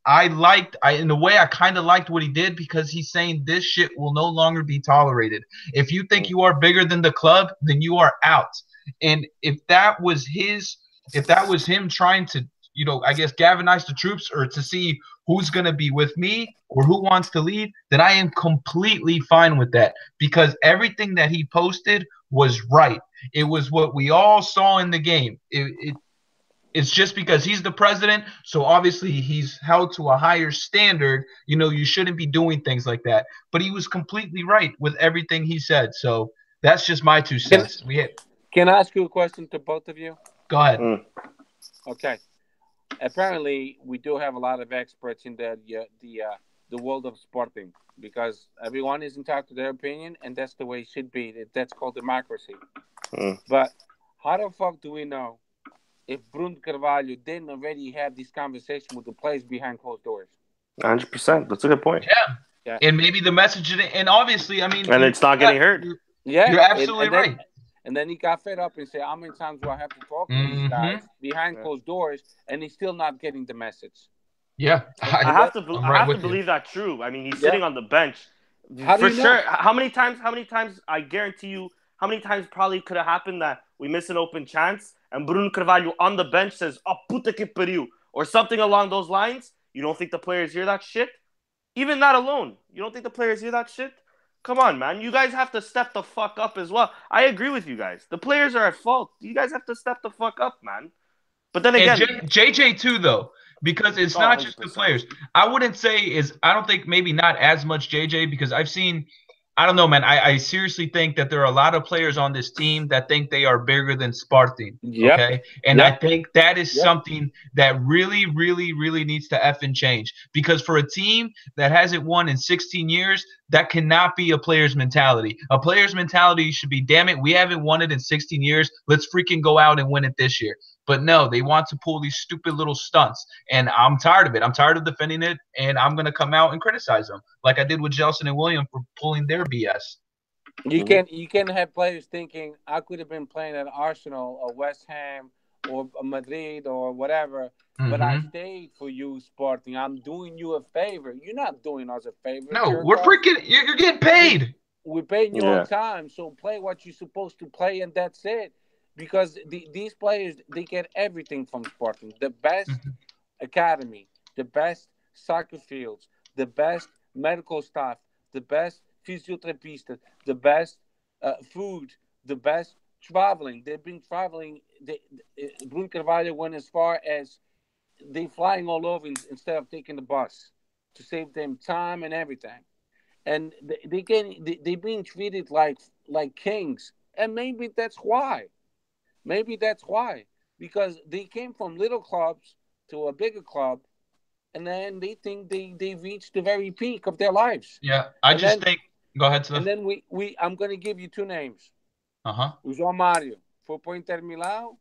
in a way, I kind of liked what he did because he's saying this shit will no longer be tolerated. If you think you are bigger than the club, then you are out. And if that was him trying to, I guess galvanize the troops or to see who's going to be with me or who wants to leave, then I am completely fine with that because everything that he posted was right. It was what we all saw in the game. It's just because he's the president, so obviously he's held to a higher standard. You shouldn't be doing things like that. But he was completely right with everything he said. So that's just my 2 cents. Can I ask you a question to both of you? Go ahead. Okay. Apparently, we do have a lot of experts in the world of sporting because everyone is entitled to their opinion, and that's the way it should be. That's called democracy. But how the fuck do we know if Bruno Carvalho didn't already have this conversation with the players behind closed doors? 100%. That's a good point. Yeah. And maybe the message, and obviously, I mean, and it's not getting heard. Yeah, you're absolutely right. And then he got fed up and said, "How many times do I have to talk to these guys behind closed doors?" And he's still not getting the message. Yeah, I have to believe that's true. I mean, he's sitting on the bench for sure. How many times? I guarantee you, how many times probably could have happened that we miss an open chance and Bruno Carvalho on the bench says, "Oh, puta que pariu," or something along those lines. You don't think the players hear that shit? Even that alone, you don't think the players hear that shit? Come on, man. You guys have to step the fuck up as well. I agree with you guys. The players are at fault. You guys have to step the fuck up, man. But then again, and JJ too, though, because it's not just the players. I don't think maybe not as much JJ because I've seen. I don't know, man. I seriously think that there are a lot of players on this team that think they are bigger than Sporting. Okay. And I think that is something that really, really, really needs to effing change. Because for a team that hasn't won in 16 years, that cannot be a player's mentality. A player's mentality should be, damn it, we haven't won it in 16 years. Let's freaking go out and win it this year. But no, they want to pull these stupid little stunts. And I'm tired of it. I'm tired of defending it. And I'm going to come out and criticize them like I did with Gelson and William for pulling their BS. You can have players thinking I could have been playing at Arsenal or West Ham or Madrid or whatever, but I Mm-hmm. stayed for you, Sporting. I'm doing you a favor. You're not doing us a favor, No, jerk we're off. freaking. You're getting We paid. we're paying you on Yeah. time, so play what you're supposed to play, and that's it. Because these players, they get everything from Sporting: the best Mhm. academy, the best soccer fields, the best medical staff, the best physiotherapists, the best food, the best traveling. They've been traveling. Bruno Carvalho went as far as they flying all over instead of taking the bus to save them time and everything. And they being treated like kings, and maybe that's why. Maybe that's why, because they came from little clubs to a bigger club, and then they think they reached the very peak of their lives. Yeah, I And just then think. Go ahead, and Steph. then we I'm gonna give you two names. Uh-huh. O João Mário foi pro Inter Milão,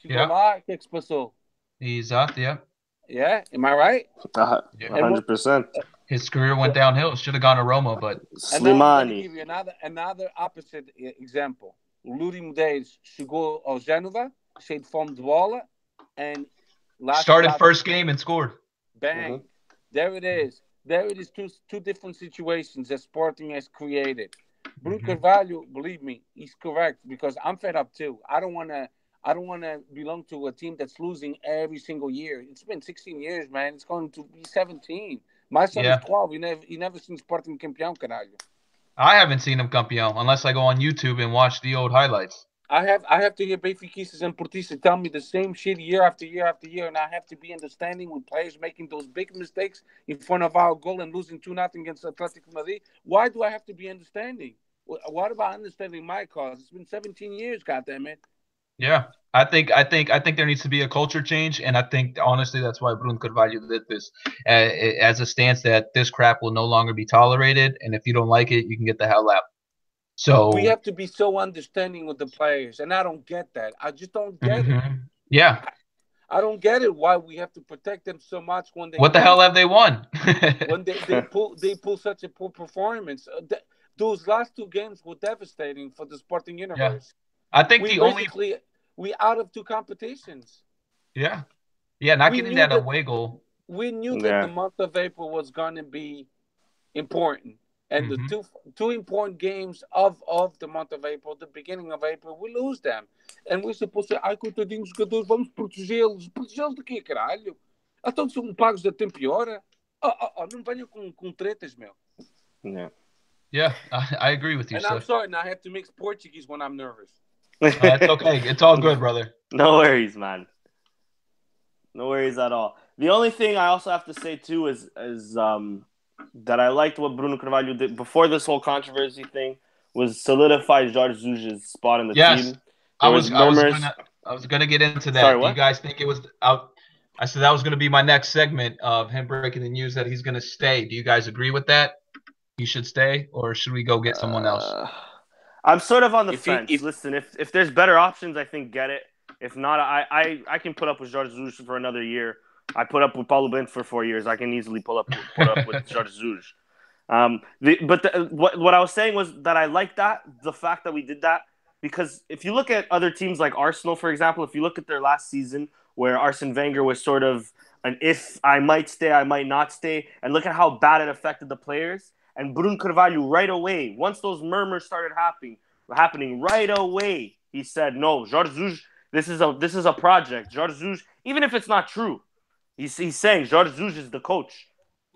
chegou Yeah. lá, o que é que se passou? He's out. Yeah. Yeah, am I right? Yeah. And what? 100%. His career went downhill. Should have gone to Roma, but And now I'm gonna Slimani. give you another opposite example. O Luri Medeiros chegou ao Génova, cheio de fome de bola, and last started last first game and scored. Mhm. bang. There it is. There it is. Two different situations that Sporting has created. Bruno Mm-hmm. Carvalho, believe me, he's correct because I'm fed up too. I don't wanna. I don't want to belong to a team that's losing every single year. It's been 16 years, man. It's going to be 17. My son is Yeah. 12. He never seen Sporting campeão, caralho. I haven't seen him campeón unless I go on YouTube and watch the old highlights. I have to hear Benfiquistas and Portistas tell me the same shit year after year after year, and I have to be understanding with players making those big mistakes in front of our goal and losing 2-0 against Atletico Madrid. Why do I have to be understanding? What about understanding my cause? It's been 17 years, goddamn it. Yeah. I think there needs to be a culture change, and I think honestly that's why Bruno Carvalho did this as a stance that this crap will no longer be tolerated, and if you don't like it, you can get the hell out. We So, have to be so understanding with the players, and I don't get that. I just don't get it. yeah, I don't get it why we have to protect them so much when they what the hell lose. have they won? When they pull such a poor performance. Those last two games were devastating for the Sporting Yeah, universe. I think We the only basically we out of two competitions. yeah yeah not We getting knew that that away goal. we knew that the Yeah. month of April was going to be important, and the Hmm. two important games of the month of April, the beginning of April, we lose them, and we're supposed to ai coitadinhos jogadores, vamos protegê-los de quê, caralho? Então são pagos da tempo e hora. Não venham com tretas, meu. Yeah. Yeah, I agree with you, And I'm Steph. sorry, now I have to mix Portuguese when I'm nervous. It's okay. It's all good, brother. No worries, man. No worries at all. The only thing I also have to say too is that I liked what Bruno Carvalho did before this whole controversy thing was solidify Jorge Jesus's spot in the Yes, team. I There was was I was murmurs. gonna I was gonna get into Sorry, that. Do you what? guys think it was out? I said that was gonna be my next segment of him breaking the news that he's gonna stay. Do you guys agree with that? He should stay, or should we go get someone else? Uh, I'm sort of on the If he fence. if Listen, if there's better options, I think get it. If not, I can put up with Jorge Jesus for another year. I put up with Paulo Bento for 4 years. I can easily put up with Jorge Jesus. What I was saying was that I like that the fact that we did that because if you look at other teams like Arsenal, for example, if you look at their last season where Arsene Wenger was sort of an if I might stay, I might not stay, and look at how bad it affected the players. And Bruno Carvalho right away, once those murmurs started happening right away, he said, "No, Jorge Jesus, this is a project. Jorge Jesus, even if it's not true, he's saying Jorge Jesus is the coach.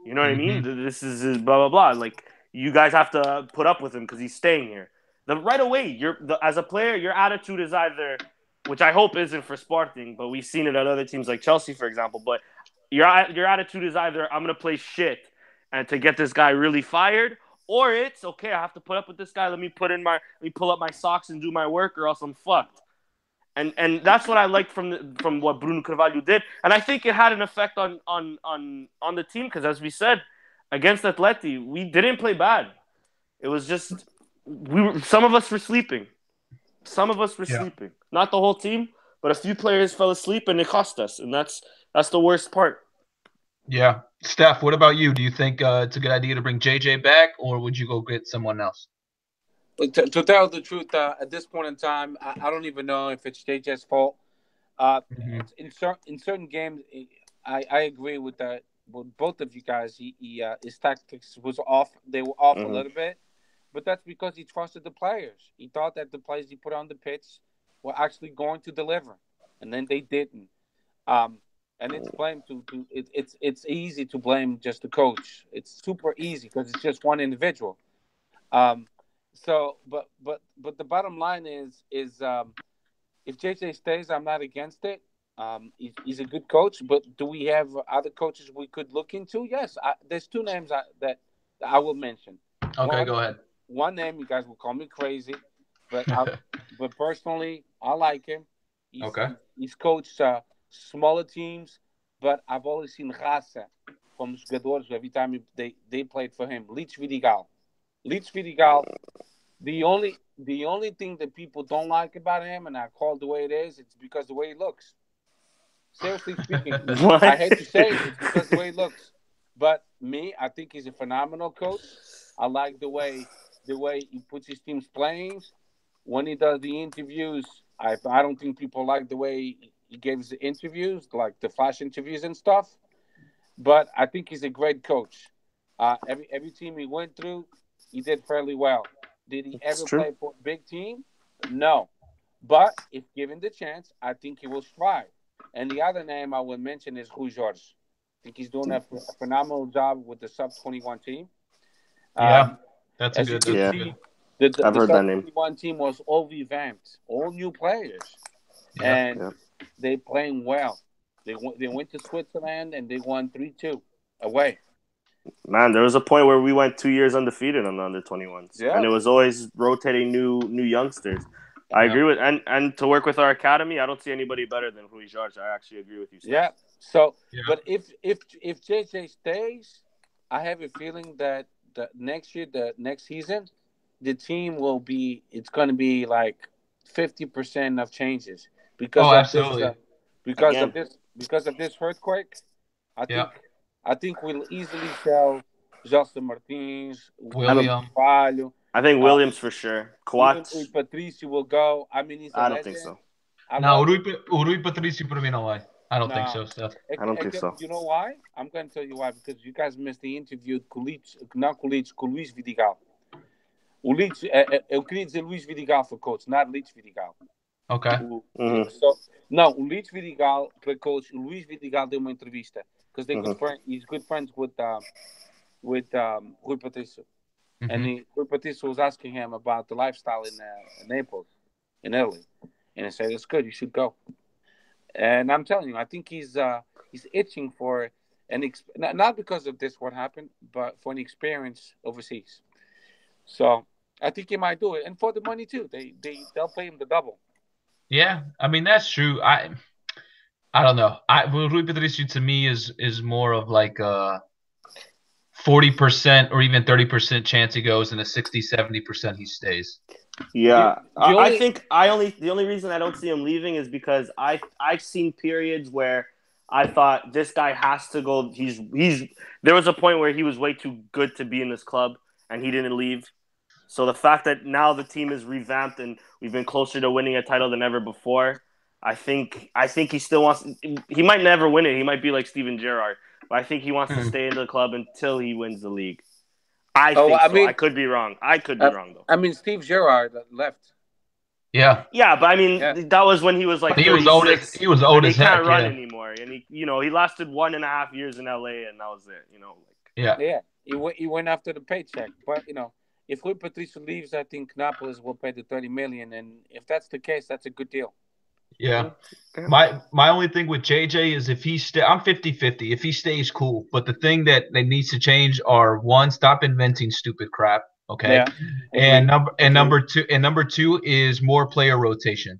You know what I mean? Hmm. This is his blah blah blah. Like you guys have to put up with him because he's staying here. Right away, as a player, your attitude is either, which I hope isn't for Sporting, but we've seen it at other teams like Chelsea, for example. But your attitude is either I'm gonna play shit and to get this guy really fired, or it's okay. I have to put up with this guy. Let me pull up my socks and do my work, or else I'm fucked. And that's what I liked from what Bruno Carvalho did, and I think it had an effect on the team because as we said against Atleti, we didn't play bad. It was just some of us were sleeping, Yeah. not the whole team, but a few players fell asleep and it cost us, and that's the worst part. Yeah. Steph, what about you? Do you think it's a good idea to bring JJ back, or would you go get someone else? To tell the truth, at this point in time, I don't even know if it's JJ's fault. Uh, Hmm. in certain games, I agree with that. With both of you guys, his tactics was off. They were off a Mm-hmm. little bit, but that's because he trusted the players. He thought that the players he put on the pitch were actually going to deliver, and then they didn't. Um, and it's blame it's easy to blame just the coach. It's super easy because it's just one individual. Um, but the bottom line is if JJ stays, I'm not against it. He's a good coach, but do we have other coaches we could look into? Yes, there's two names that I will mention. Okay, One go ahead. one name, you guys will call me crazy, but but personally, I like him. Okay. He's coached smaller teams, but I've always seen raça from jogadores every time they played for him. Leach Vidigal. Leach Vidigal, the only thing that people don't like about him, and I call it the way it is, it's because the way he looks. Seriously speaking, I What? hate to say it, it's because the way he looks. But me, I think he's a phenomenal coach. I like the way he puts his teams playing. When he does the interviews, I don't think people like the way he gives the interviews, like the flash interviews and stuff. But I think he's a great coach. Every team he went through, he did fairly well. Did he It's ever true. play for a big team? No. But if given the chance, I think he will strive. And the other name I would mention is Rui Jorge. I think he's doing a phenomenal job with the sub 21 team. Yeah, Um, that's a as you good. can That's a Yeah, good. see, the, I've the heard sub that name. 21 team was all revamped, all new players, Yeah. and Yeah. they playing well. They went to Switzerland and they won 3-2 away. Man, there was a point where we went 2 years undefeated on the under 21s, and Yeah, it was always rotating new youngsters. I Yeah. agree with and to work with our academy, I don't see anybody better than Rui Jorge. I actually agree with you, Steph. yeah. So, Yeah. but if JJ stays, I have a feeling that the next year, the next season, the team will be. It's going to be like 50% of changes because Oh, of this. absolutely. Again, Because of this earthquake. I Yeah. think I think we'll easily sell Justin Martins, I have William a, William. Carvalho, I think uh, Williams for sure. even Rui Coates, Patricio will go. I mean, he's a I don't think legend. so. I No, love him. Rui Patricio para mim não vai. I don't think No, so, Steph. I don't think so. you know why? I'm going to tell you why. Because you guys missed the interview with Kulich, not Kulich, com Luís Vidigal. O Leach, eu queria dizer Luís Vidigal for coach, not Leach Vidigal. Okay. Hmm. Não, o Leach Vidigal para coach. O Luís Vidigal deu uma entrevista because Hmm. he's good friends with Rui Patricio, and Hmm. Rui Patricio was asking him about the lifestyle in Naples, in Italy, and he said it's good. You should go. And I'm telling you, I think he's itching for not because of this what happened, but for an experience overseas. So I think he might do it, and for the money too. They'll pay him the double. Yeah, I mean that's true. I don't know. Rui Patricio to me is more of like a 40% or even 30% chance he goes and a 60-70% he stays. Yeah, The I only think the only reason I don't see him leaving is because I've seen periods where I thought this guy has to go. He's there was a point where he was way too good to be in this club and he didn't leave. So the fact that now the team is revamped and we've been closer to winning a title than ever before, I think he still wants. He might never win it. He might be like Steven Gerrard, but I think he wants to Hmm. stay in the club until he wins the league. I oh, think I so. I mean, could be wrong. I could be wrong though. Steve Gerrard left. Yeah, Yeah, but I Yeah, mean that was when he was like but he 36 was old and he as can't heck. run Yeah, anymore. And he lasted 1.5 years in LA and that was it. yeah, yeah. He went after the paycheck, but if Rui Patricio leaves, I think Napoli will pay the 30 million, and if that's the case, that's a good deal. yeah. Yeah. My only thing with JJ is if he stay, I'm 50-50. If he stays, cool. But the thing that needs to change are one, stop inventing stupid crap. Okay, Yeah, agree. number two is more player rotation.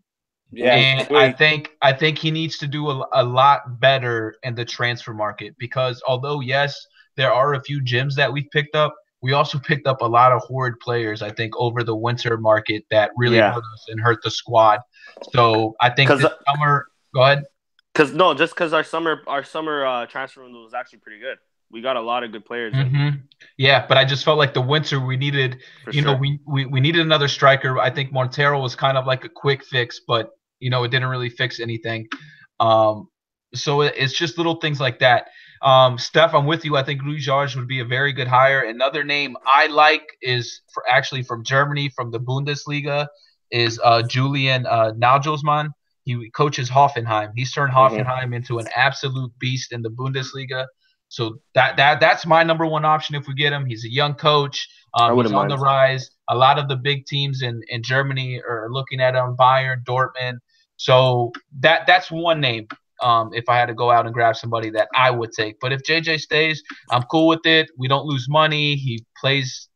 Yeah, Mhm. And agree. I think he needs to do a lot better in the transfer market because although yes, there are a few gems that we've picked up, we also picked up a lot of horrid players. I think over the winter market that really Yeah. hurt us and hurt the squad. So I think Cuz this summer, go ahead. cuz no, just cuz our summer transfer window was actually pretty good. We got a lot of good players in. Yeah, but I just felt like the winter we needed, For you know, sure. we needed another striker. I think Montero was kind of like a quick fix, but it didn't really fix anything. So it's just little things like that. Steph, I'm with you. I think Luis Jorge would be a very good hire. Another name I like is actually from Germany, from the Bundesliga, is Julian Nagelsmann. He coaches Hoffenheim. He's turned Hoffenheim into an absolute beast in the Bundesliga. So that's my number one option if we get him. He's a young coach. I He's wouldn't on mind. the rise. A lot of the big teams in Germany are looking at him. Bayern, Dortmund. So that's one name. If I had to go out and grab somebody that I would take. But if JJ stays, I'm cool with it. We don't lose money. He plays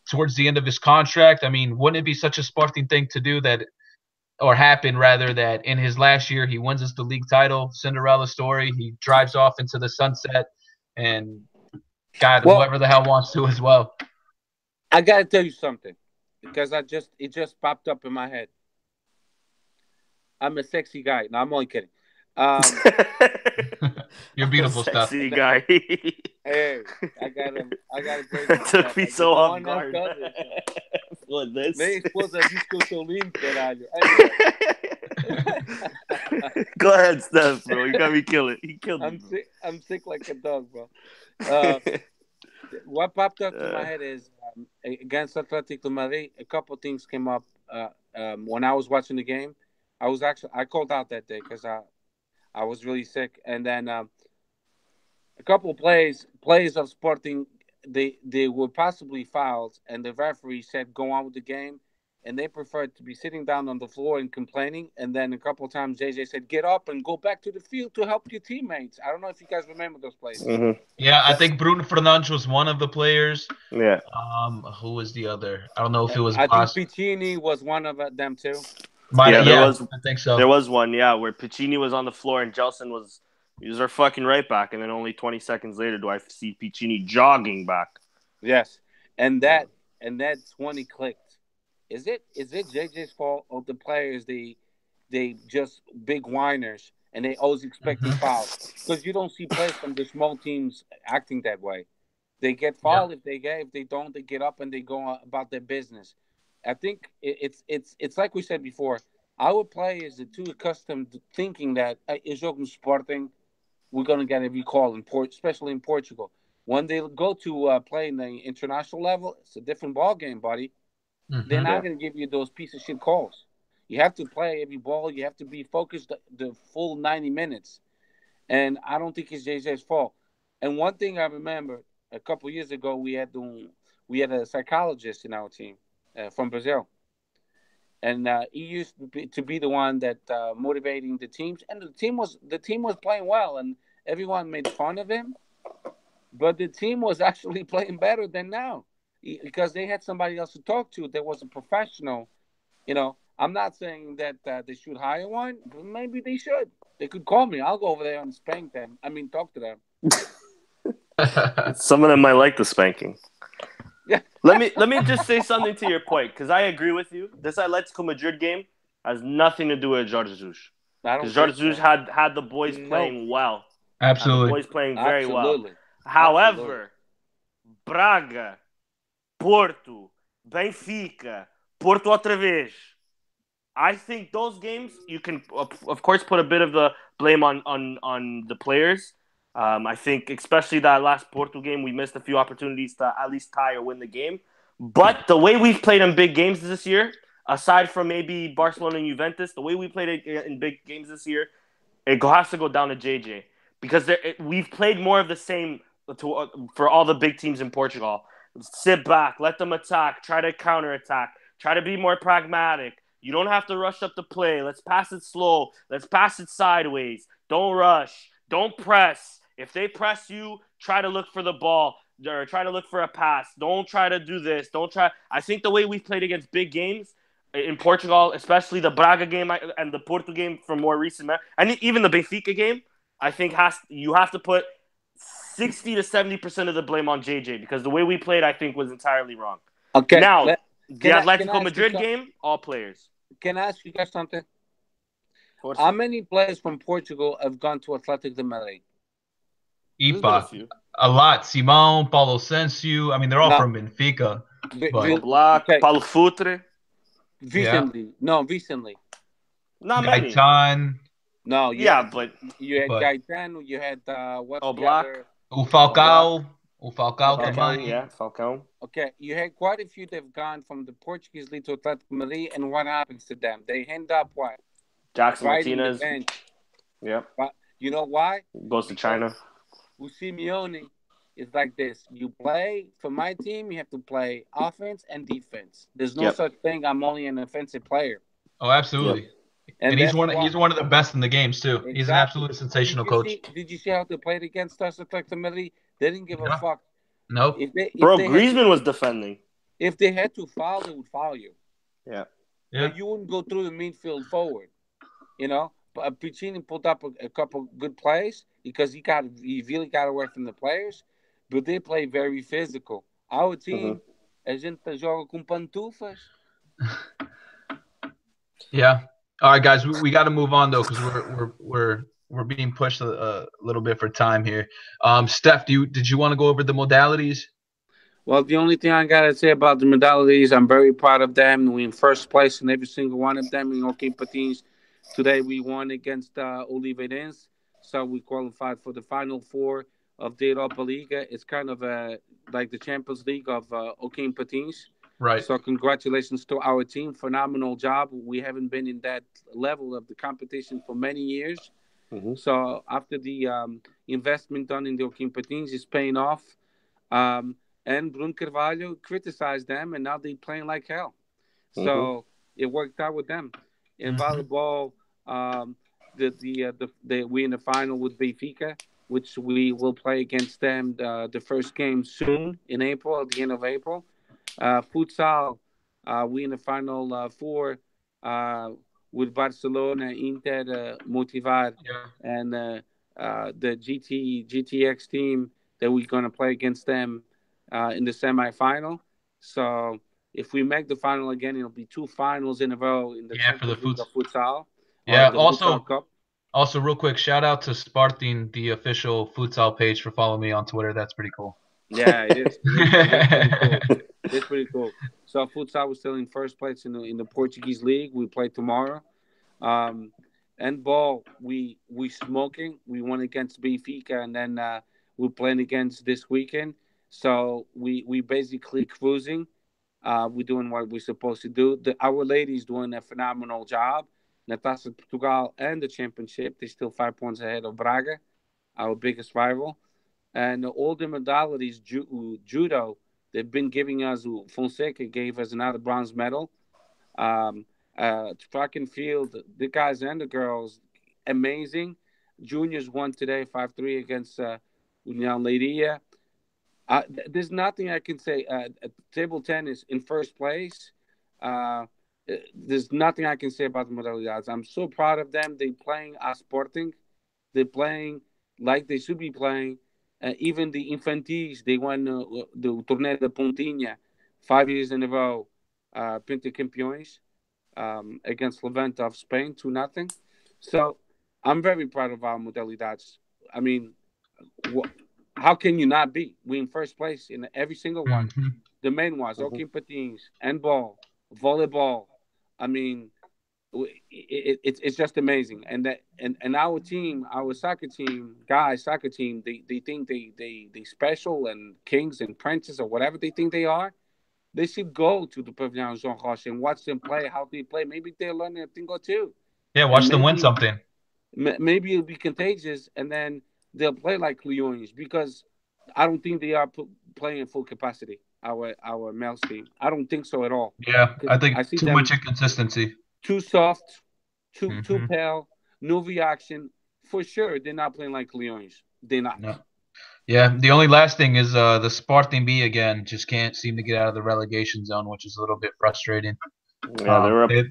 towards the end of his contract. I mean, wouldn't it be such a Sporting thing to do that, or happen rather, that in his last year he wins us the league title, Cinderella story. He drives off into the sunset, and God, Well, whoever the hell wants to as well. I gotta tell you something because it just popped up in my head. I'm a sexy guy. No, I'm only kidding. You're beautiful, stuff. Sexy guy. Hey, I gotta tell you Took me so no off one else guard. does it, so. What this? Nem esposa disco Solin, caralho. Go ahead, Steph, bro. You got me killing. He killed me. I'm sick like a dog, bro. What popped up to my head is against Atletico Madrid, a couple of things came up when I was watching the game. I called out that day because I was really sick, and then a couple of plays of Sporting, they were possibly fouled, and the referee said go on with the game, and they preferred to be sitting down on the floor and complaining. And then a couple of times JJ said get up and go back to the field to help your teammates. I don't know if you guys remember those plays. Yeah, I think Bruno Fernandes was one of the players. Yeah. Who was the other? I don't know if it was I think Piccini was one of them too. I think so. There was one, where Piccini was on the floor and Gelson was our fucking right back, and then only 20 seconds later do I see Piccini jogging back. Yes, and that 20 clicked. Is it JJ's fault or the players? They just big whiners and they always expecting fouls because you don't see players from the small teams acting that way. They get fouled if they don't, they get up and they go about their business. I think it's like we said before. Our players are too accustomed to thinking that is jogo Sporting, we're gonna get every call especially in Portugal. When they go to play in the international level, it's a different ball game, buddy. They're not gonna give you those piece of shit calls. You have to play every ball. You have to be focused the full 90 minutes. And I don't think it's JJ's fault. And one thing I remember a couple years ago, we had a psychologist in our team from Brazil, and he used to be the one that motivating the teams, and the team was playing well, and everyone made fun of him, but the team was actually playing better than now because they had somebody else to talk to. There was a professional. I'm not saying that they should hire one, but maybe they should. They could call me. I'll go over there and spank them. Talk to them. Some of them might like the spanking. Yeah. Let me just say something to your point, because I agree with you. This Atletico Madrid game has nothing to do with Jorge Jesus. Because Jorge Jesus had the boys playing well. Absolutely. The boys playing very well. However, Absolutely. Braga, Porto, Benfica, Porto outra vez. I think those games, you can, of course, put a bit of the blame on the players. I think especially that last Porto game, we missed a few opportunities to at least tie or win the game. But the way we've played in big games this year, aside from maybe Barcelona and Juventus, the way we played in big games this year, it has to go down to JJ. Because we've played more of the same for all the big teams in Portugal. Sit back, let them attack, try to counterattack, try to be more pragmatic. You don't have to rush up the play. Let's pass it slow. Let's pass it sideways. Don't rush. Don't press. If they press you, try to look for the ball or try to look for a pass. Don't try to do this. I think the way we've played against big games in Portugal, especially the Braga game and the Porto game from more recent, and even the Benfica game, I think you have to put 60 to 70% of the blame on JJ, because the way we played, I think, was entirely wrong. Okay. Now, the Atletico Madrid game, all players. Can I ask you guys something? How many players from Portugal have gone to Atletico Madrid? Ipa. A lot. Simon, Paulo Sensiu. I mean, they're all No, from Benfica, but Black, okay. Paulo Futre. yeah, Recently. Not many. Gaitan, No, Yeah, but you had but Gaetano, you had what's oh, the Black. other? o Black. Falcao, o Falcao Okay, Falcão, também. yeah, Falcão. okay. You had quite a few that've gone from the Portuguese league to Atletico Madrid, and what happens to them? They end up what? Jackson Riding the Martinez. bench. Yep. But you know why? Goes to Because China. Simeone is like this. You play for my team, you have to play offense and defense. There's no Yep. such thing. I'm only an offensive player, Oh, Yep. absolutely. And and he's that's one. why He's one of the best in the games too. He's an exactly. absolutely sensational coach. Did you see how they played against us at Atletico Madrid? They didn't give a Yeah. fuck. Nope. If Bro, they had to Griezmann was defending. if they had to foul, they would foul you. Yeah. Yeah. But you wouldn't go through the midfield forward. You know, but Piccini pulled up a couple good plays because he really got away from the players, but they play very physical. Our team, a gente joga com pantufas. Yeah. All right, guys. We got to move on though because we're being pushed a little bit for time here. Steph, did you want to go over the modalities? Well, the only thing I gotta say about the modalities, I'm very proud of them. We in first place in every single one of them in hockey patins. Today we won against Oliveirense, so we qualified for the final four of the Europa Liga. It's kind of like the Champions League of hockey patins. Right. So congratulations to our team, phenomenal job. We haven't been in that level of the competition for many years. So after the investment done in the hockey patins is paying off. And Bruno Carvalho criticized them, and now they're playing like hell. So it worked out with them. In volleyball, we in the final with Benfica, which we will play against them the first game soon in April, at the end of April. Futsal, we in the final four with Barcelona, Inter, Motivar, and the GTX team that we're going to play against them in the semifinal. So if we make the final again, it'll be two finals in a row in the for the Champions League of Futsal. Yeah. The Futsal Cup. Also, real quick, shout out to Sporting, the official futsal page, for following me on Twitter. That's pretty cool. Yeah, it is. It's pretty cool. It's pretty cool. So futsal was still in first place in the Portuguese league. We play tomorrow. And ball, we smoking. We won against Benfica, and then we're playing against this weekend. So we basically cruising. We're doing what we're supposed to do. Our ladies doing a phenomenal job. Natasha Portugal and the championship. They're still 5 points ahead of Braga, our biggest rival. And all the modalities, judo, they've been giving us. Fonseca gave us another bronze medal. Track and field, the guys and the girls, amazing. Juniors won today 5-3 against União Leiria. There's nothing I can say. Table tennis in first place. There's nothing I can say about the Modalidades. I'm so proud of them. They're playing a Sporting. They're playing like they should be playing. Even the Infantis, they won the Torneio da Pontinha 5 years in a row. Pentacampeões against Levante of Spain, 2-0. So I'm very proud of our Modalidades. I mean, how can you not be? We in first place in every single one. The main ones, hockey patins, handball, volleyball. I mean, it's just amazing. And our team, our soccer team, guys, soccer team, they think they special and kings and princes or whatever they think they are. They should go to the Pavilion Jean Roche and watch them play, how they play. Maybe they'll learn a thing or two. Yeah, watch them win something. Maybe it'll be contagious, and then they'll play like Leones, because I don't think they are playing full capacity. Our male team, I don't think so at all. Yeah, I think I see too much inconsistency. Too soft, too pale, no reaction. For sure, they're not playing like Leones. They're not. No. Yeah, the only last thing is the Sporting B again just can't seem to get out of the relegation zone, which is a little bit frustrating. Yeah,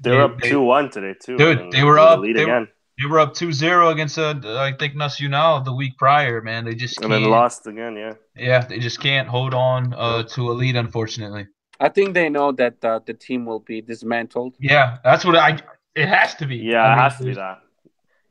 they're up 2-1 today too. Dude, they were up. They were up 2-0 against I think Nacional the week prior. Man, they just can't. And then lost again. Yeah. Yeah, they just can't hold on to a lead, unfortunately. I think they know that the team will be dismantled. Yeah, that's what it has to be. Yeah, it has to be that.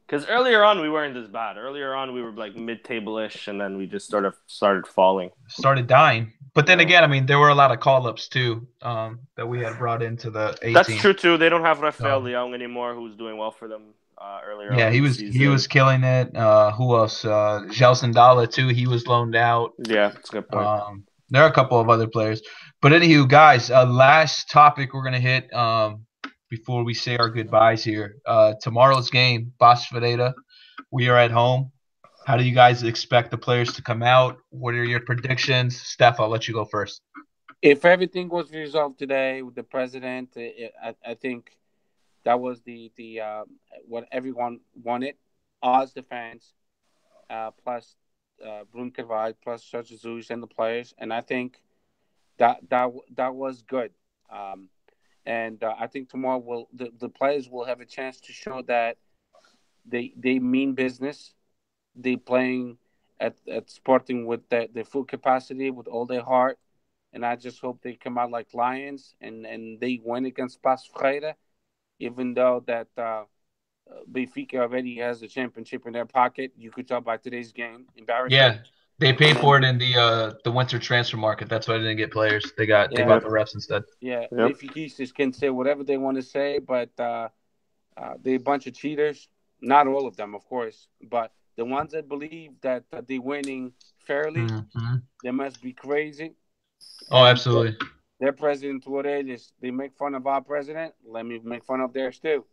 Because earlier on, we weren't this bad. Earlier on, we were like mid-table-ish, and then we just sort of started falling. Started dying. But then again, I mean, there were a lot of call-ups too that we had brought into the 18. That's true too. They don't have Rafael Leão anymore, who's doing well for them earlier on. Yeah, he was killing it. Who else? Gelson Dalla too. He was loaned out. Yeah, that's a good point. There are a couple of other players. But anywho, guys, last topic we're gonna hit before we say our goodbyes here. Tomorrow's game, Bas Ferreira. We are at home. How do you guys expect the players to come out? What are your predictions? Steph, I'll let you go first. If everything was resolved today with the president, I think that was the what everyone wanted. Us, the fans, plus Bruno Carvalho, plus Jorge Jesus and the players, and I think that was good. And I think tomorrow the players will have a chance to show that they mean business. They playing at Sporting with their full capacity, with all their heart, and I just hope they come out like lions and they win against Bas Ferreira, even though that Benfica already has the championship in their pocket. You could tell by today's game. Embarrassing. Yeah, they paid for it in the winter transfer market. That's why they didn't get players. They bought the refs instead. Yeah, Benfiquistas can say whatever they want to say, but they're a bunch of cheaters. Not all of them, of course, but the ones that believe that they're winning fairly, they must be crazy. Oh, absolutely. Their president, what it is, they make fun of our president. Let me make fun of theirs too.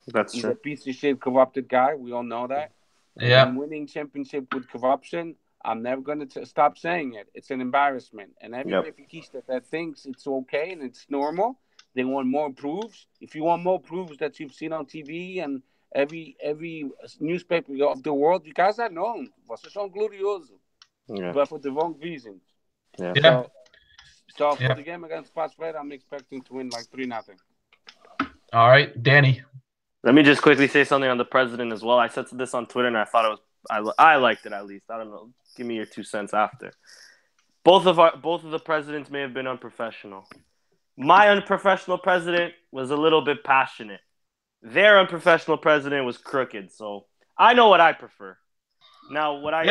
That's He's true. a piece of shit, corrupted guy. We all know that. Yeah. And winning championship with corruption, I'm never going to stop saying it. It's an embarrassment. And every Benfiquista that thinks it's okay and it's normal, they want more proofs. If you want more proofs that you've seen on TV and every newspaper of the world, you guys are known. Vocês são gloriosos. Yeah. But for the wrong reasons. Yeah. So for the game against Bas Ferreira, I'm expecting to win like 3-0. All right, Danny. Let me just quickly say something on the president as well. I said this on Twitter, and I thought it was I liked it at least. I don't know. Give me your 2 cents after. Both of the presidents may have been unprofessional. My unprofessional president was a little bit passionate. Their unprofessional president was crooked. So I know what I prefer. Now, what I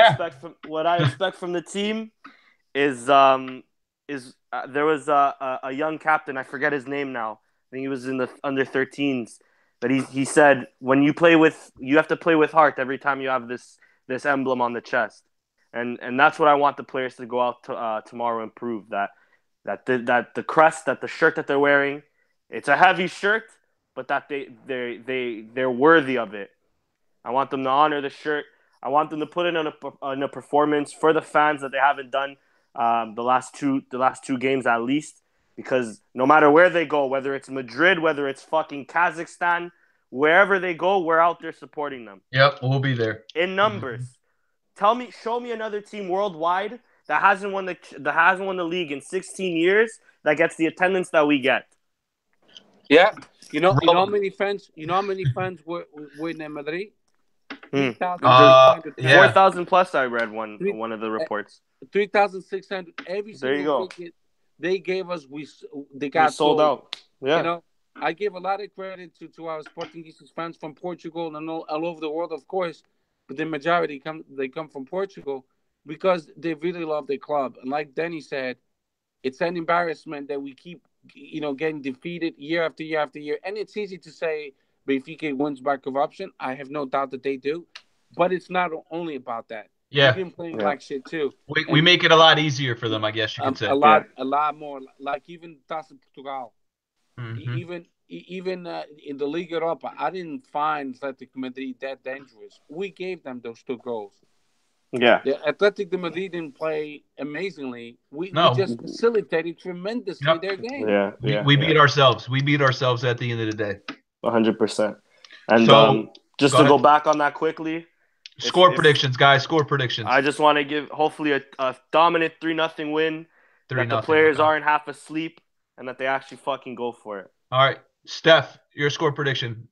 expect from the team is there was a young captain. I forget his name now. I think he was in the under 13s. But he said when you have to play with heart every time you have this emblem on the chest, and that's what I want the players to go out tomorrow and prove that the crest, that the shirt that they're wearing, it's a heavy shirt, but that they're worthy of it. I want them to honor the shirt. I want them to put in a performance for the fans that they haven't done the last two games at least. Because no matter where they go, whether it's Madrid, whether it's fucking Kazakhstan, wherever they go, we're out there supporting them. Yep, we'll be there. In numbers. Show me another team worldwide that hasn't won the league in 16 years that gets the attendance that we get. Yeah. You know how many fans were in Madrid? 4,000 plus, I read one of the reports. 3,600 every single There you go. ticket they gave us, they got sold out. Yeah. You know, I give a lot of credit to our Portuguese fans from Portugal and all over the world, of course, but the majority come from Portugal because they really love their club. And like Danny said, it's an embarrassment that we keep, getting defeated year after year after year. And it's easy to say Benfica wins by corruption. I have no doubt that they do, but it's not only about that. Yeah. We've been playing like shit too. We make it a lot easier for them, I guess you could say. A lot more. Like even Taça Portugal. Mm-hmm. Even in the Liga Europa, I didn't find Atletico Madrid that dangerous. We gave them those 2 goals. Yeah. The Atletico Madrid didn't play amazingly. We just facilitated tremendously their game. Yeah. We beat ourselves. We beat ourselves at the end of the day. 100%. And just to go back on that quickly. Score predictions, guys. Score predictions. I just want to give hopefully a dominant 3-0 win. 3-0. That the players aren't half asleep and that they actually fucking go for it. All right. Steph, your score prediction.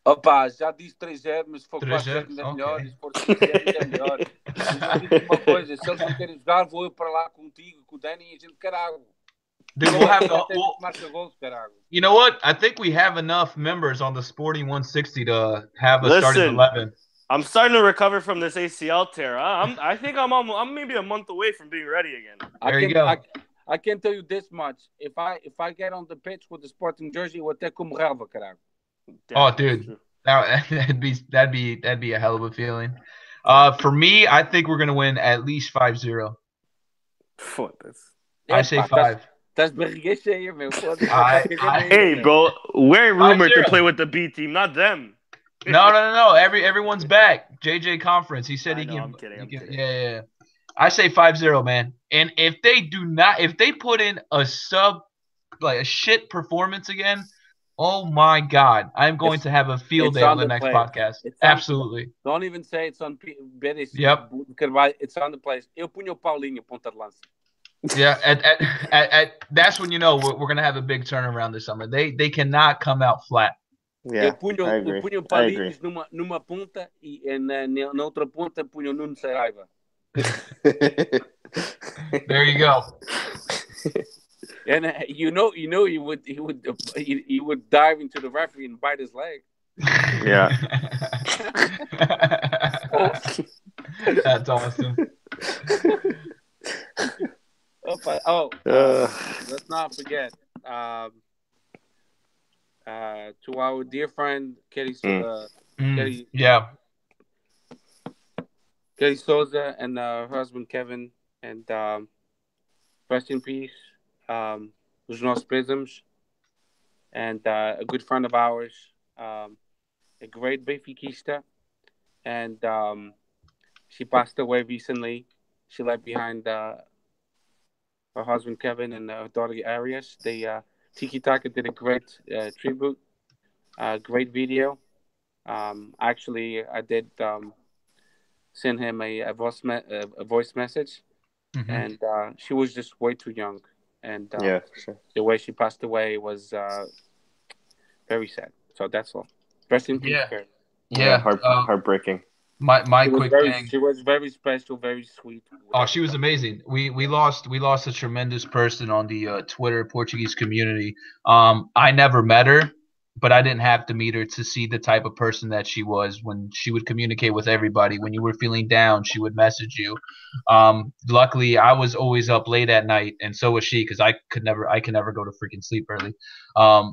Opa, já disse 3-0, mas se for 4-0 ainda é melhor. Se for 5-0 ainda é melhor. Mas eu digo uma coisa, se eles não querem jogar, vou eu para lá contigo, com o Danny e a gente caralho. Dude, we'll have you know what? I think we have enough members on the Sporting 160 to have a starting 11. I'm starting to recover from this ACL tear. I think I'm maybe a month away from being ready again. There you go. I can tell you this much: if I get on the pitch with the Sporting jersey, vou até como relva, caralho. Oh, dude, that'd be a hell of a feeling. For me, I think we're gonna win at least 5-0. I say 5. That's barriguinha cheia, meu. Hey, bro, we're rumored to play with the B team, not them. No. Everyone's back. JJ Conference. He said he can. I'm kidding. Yeah. I say 5-0, man. And if they put in a shit performance again, oh my God, I'm going to have a field day on the next podcast. Absolutely. Don't even say it's on Betis. Yep. It's on the place. Eu punho o Paulinho ponta de lança. Yeah, that's when you know we're gonna have a big turnaround this summer. They cannot come out flat. Yeah, eu punho o Paulinho numa ponta e na outra ponta punho o Nuno Saraiva. There you go. And he would dive into the referee and bite his leg. Yeah. That's awesome. Let's not forget to our dear friend Kelly Souza and her husband Kevin, and rest in peace, os nossos pésamos, and a good friend of ours, a great Benfiquista, and she passed away recently. She left behind her husband Kevin and her daughter Arias. They Tiki Taka did a great tribute, great video. Actually, I did send him a voice message, and she was just way too young, and for sure. The way she passed away was very sad. So that's all. Rest in peace. Yeah, heartbreaking. My quick thing. She was very special, very sweet. Oh, she was amazing. We lost a tremendous person on the Twitter Portuguese community. I never met her, but I didn't have to meet her to see the type of person that she was. When she would communicate with everybody, when you were feeling down, she would message you. Luckily, I was always up late at night, and so was she, because I could never go to freaking sleep early.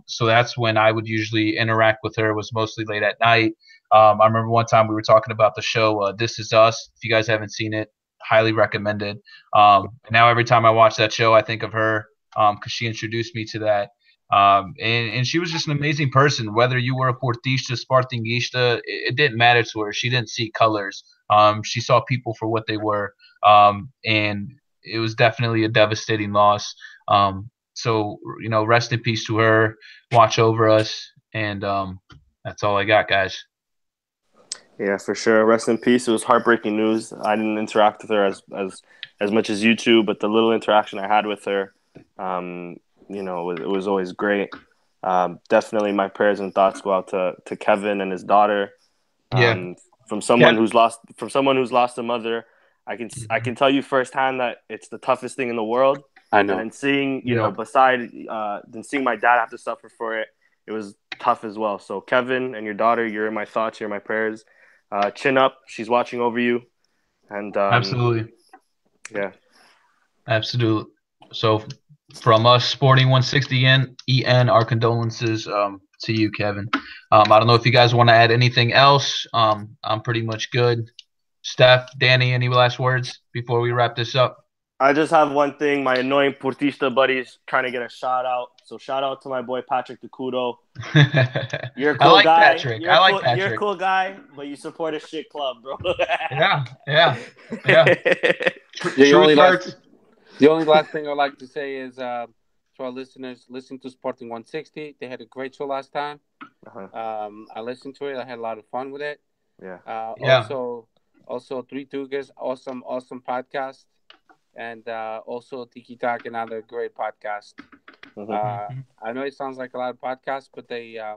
So that's when I would usually interact with her. Was mostly late at night. I remember one time we were talking about the show This Is Us. If you guys haven't seen it, highly recommended. Now every time I watch that show, I think of her because she introduced me to that. And she was just an amazing person. Whether you were a Portista, Sportingista, it didn't matter to her. She didn't see colors. She saw people for what they were. And it was definitely a devastating loss. So, rest in peace to her. Watch over us. And that's all I got, guys. Yeah, for sure. Rest in peace. It was heartbreaking news. I didn't interact with her as much as you two, but the little interaction I had with her, it was always great. Definitely my prayers and thoughts go out to Kevin and his daughter. From someone who's lost a mother, I can tell you firsthand that it's the toughest thing in the world. I know. And seeing, then seeing my dad have to suffer for it, it was tough as well. So Kevin and your daughter, you're in my thoughts, you're in my prayers. Chin up. She's watching over you. And absolutely. Yeah. Absolutely. So from us, Sporting160en, our condolences to you, Kevin. I don't know if you guys want to add anything else. I'm pretty much good. Steph, Danny, any last words before we wrap this up? I just have one thing. My annoying Portista buddies trying to get a shout out. So shout out to my boy Patrick DeCudo. You're a cool guy. Patrick. You're a cool guy, but you support a shit club, bro. Yeah. The only last thing I'd like to say is to our listeners, listen to Sporting 160. They had a great show last time. I listened to it. I had a lot of fun with it. Yeah. Also Three Tugas, awesome podcast. And also Tiki Talk, another great podcast. I know it sounds like a lot of podcasts, but they're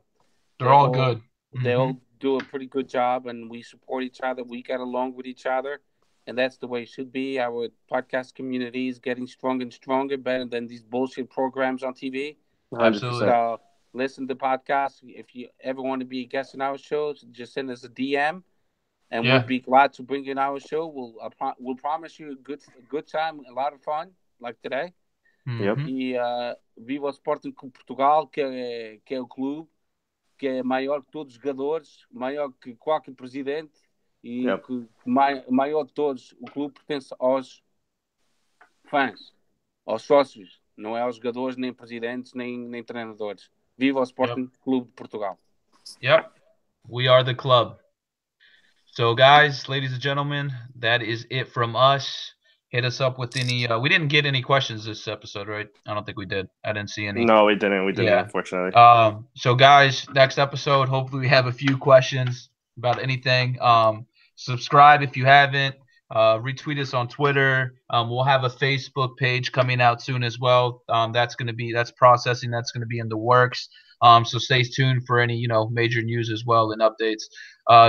all good. They all do a pretty good job, and we support each other. We get along with each other, and that's the way it should be. Our podcast community is getting stronger and stronger, better than these bullshit programs on TV. 100%. Absolutely. So listen to podcasts. If you ever want to be a guest on our shows, just send us a DM, and we'll Yeah. be glad to bring you on our show. We'll promise you a good time, a lot of fun, like today. Yep. Mhm. E viva o Sporting Portugal, que é o clube que é maior que todos os jogadores, maior que qualquer presidente e Yep. que maior de todos. O clube pertence aos fãs, aos sócios, não é aos jogadores, nem presidentes, nem treinadores. Viva o Sporting Clube de Portugal. Yep. We are the club. So, guys, ladies and gentlemen, that is it from us. Hit us up with any. We didn't get any questions this episode, right? I don't think we did. I didn't see any. No, we didn't. We didn't, Yeah. unfortunately. So, guys, next episode, hopefully we have a few questions about anything. Subscribe if you haven't. Retweet us on Twitter. We'll have a Facebook page coming out soon as well. That's processing. That's going to be in the works. So stay tuned for any major news as well and updates.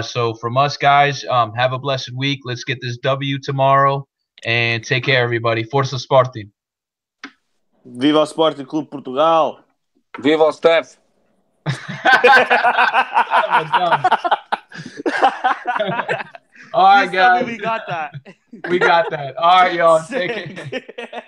So from us guys, have a blessed week. Let's get this W tomorrow and take care, everybody. Força Sporting. Viva o Sporting Clube Portugal! Viva o Steph! All right, guys. We got that. We got that. All right, y'all. Take care.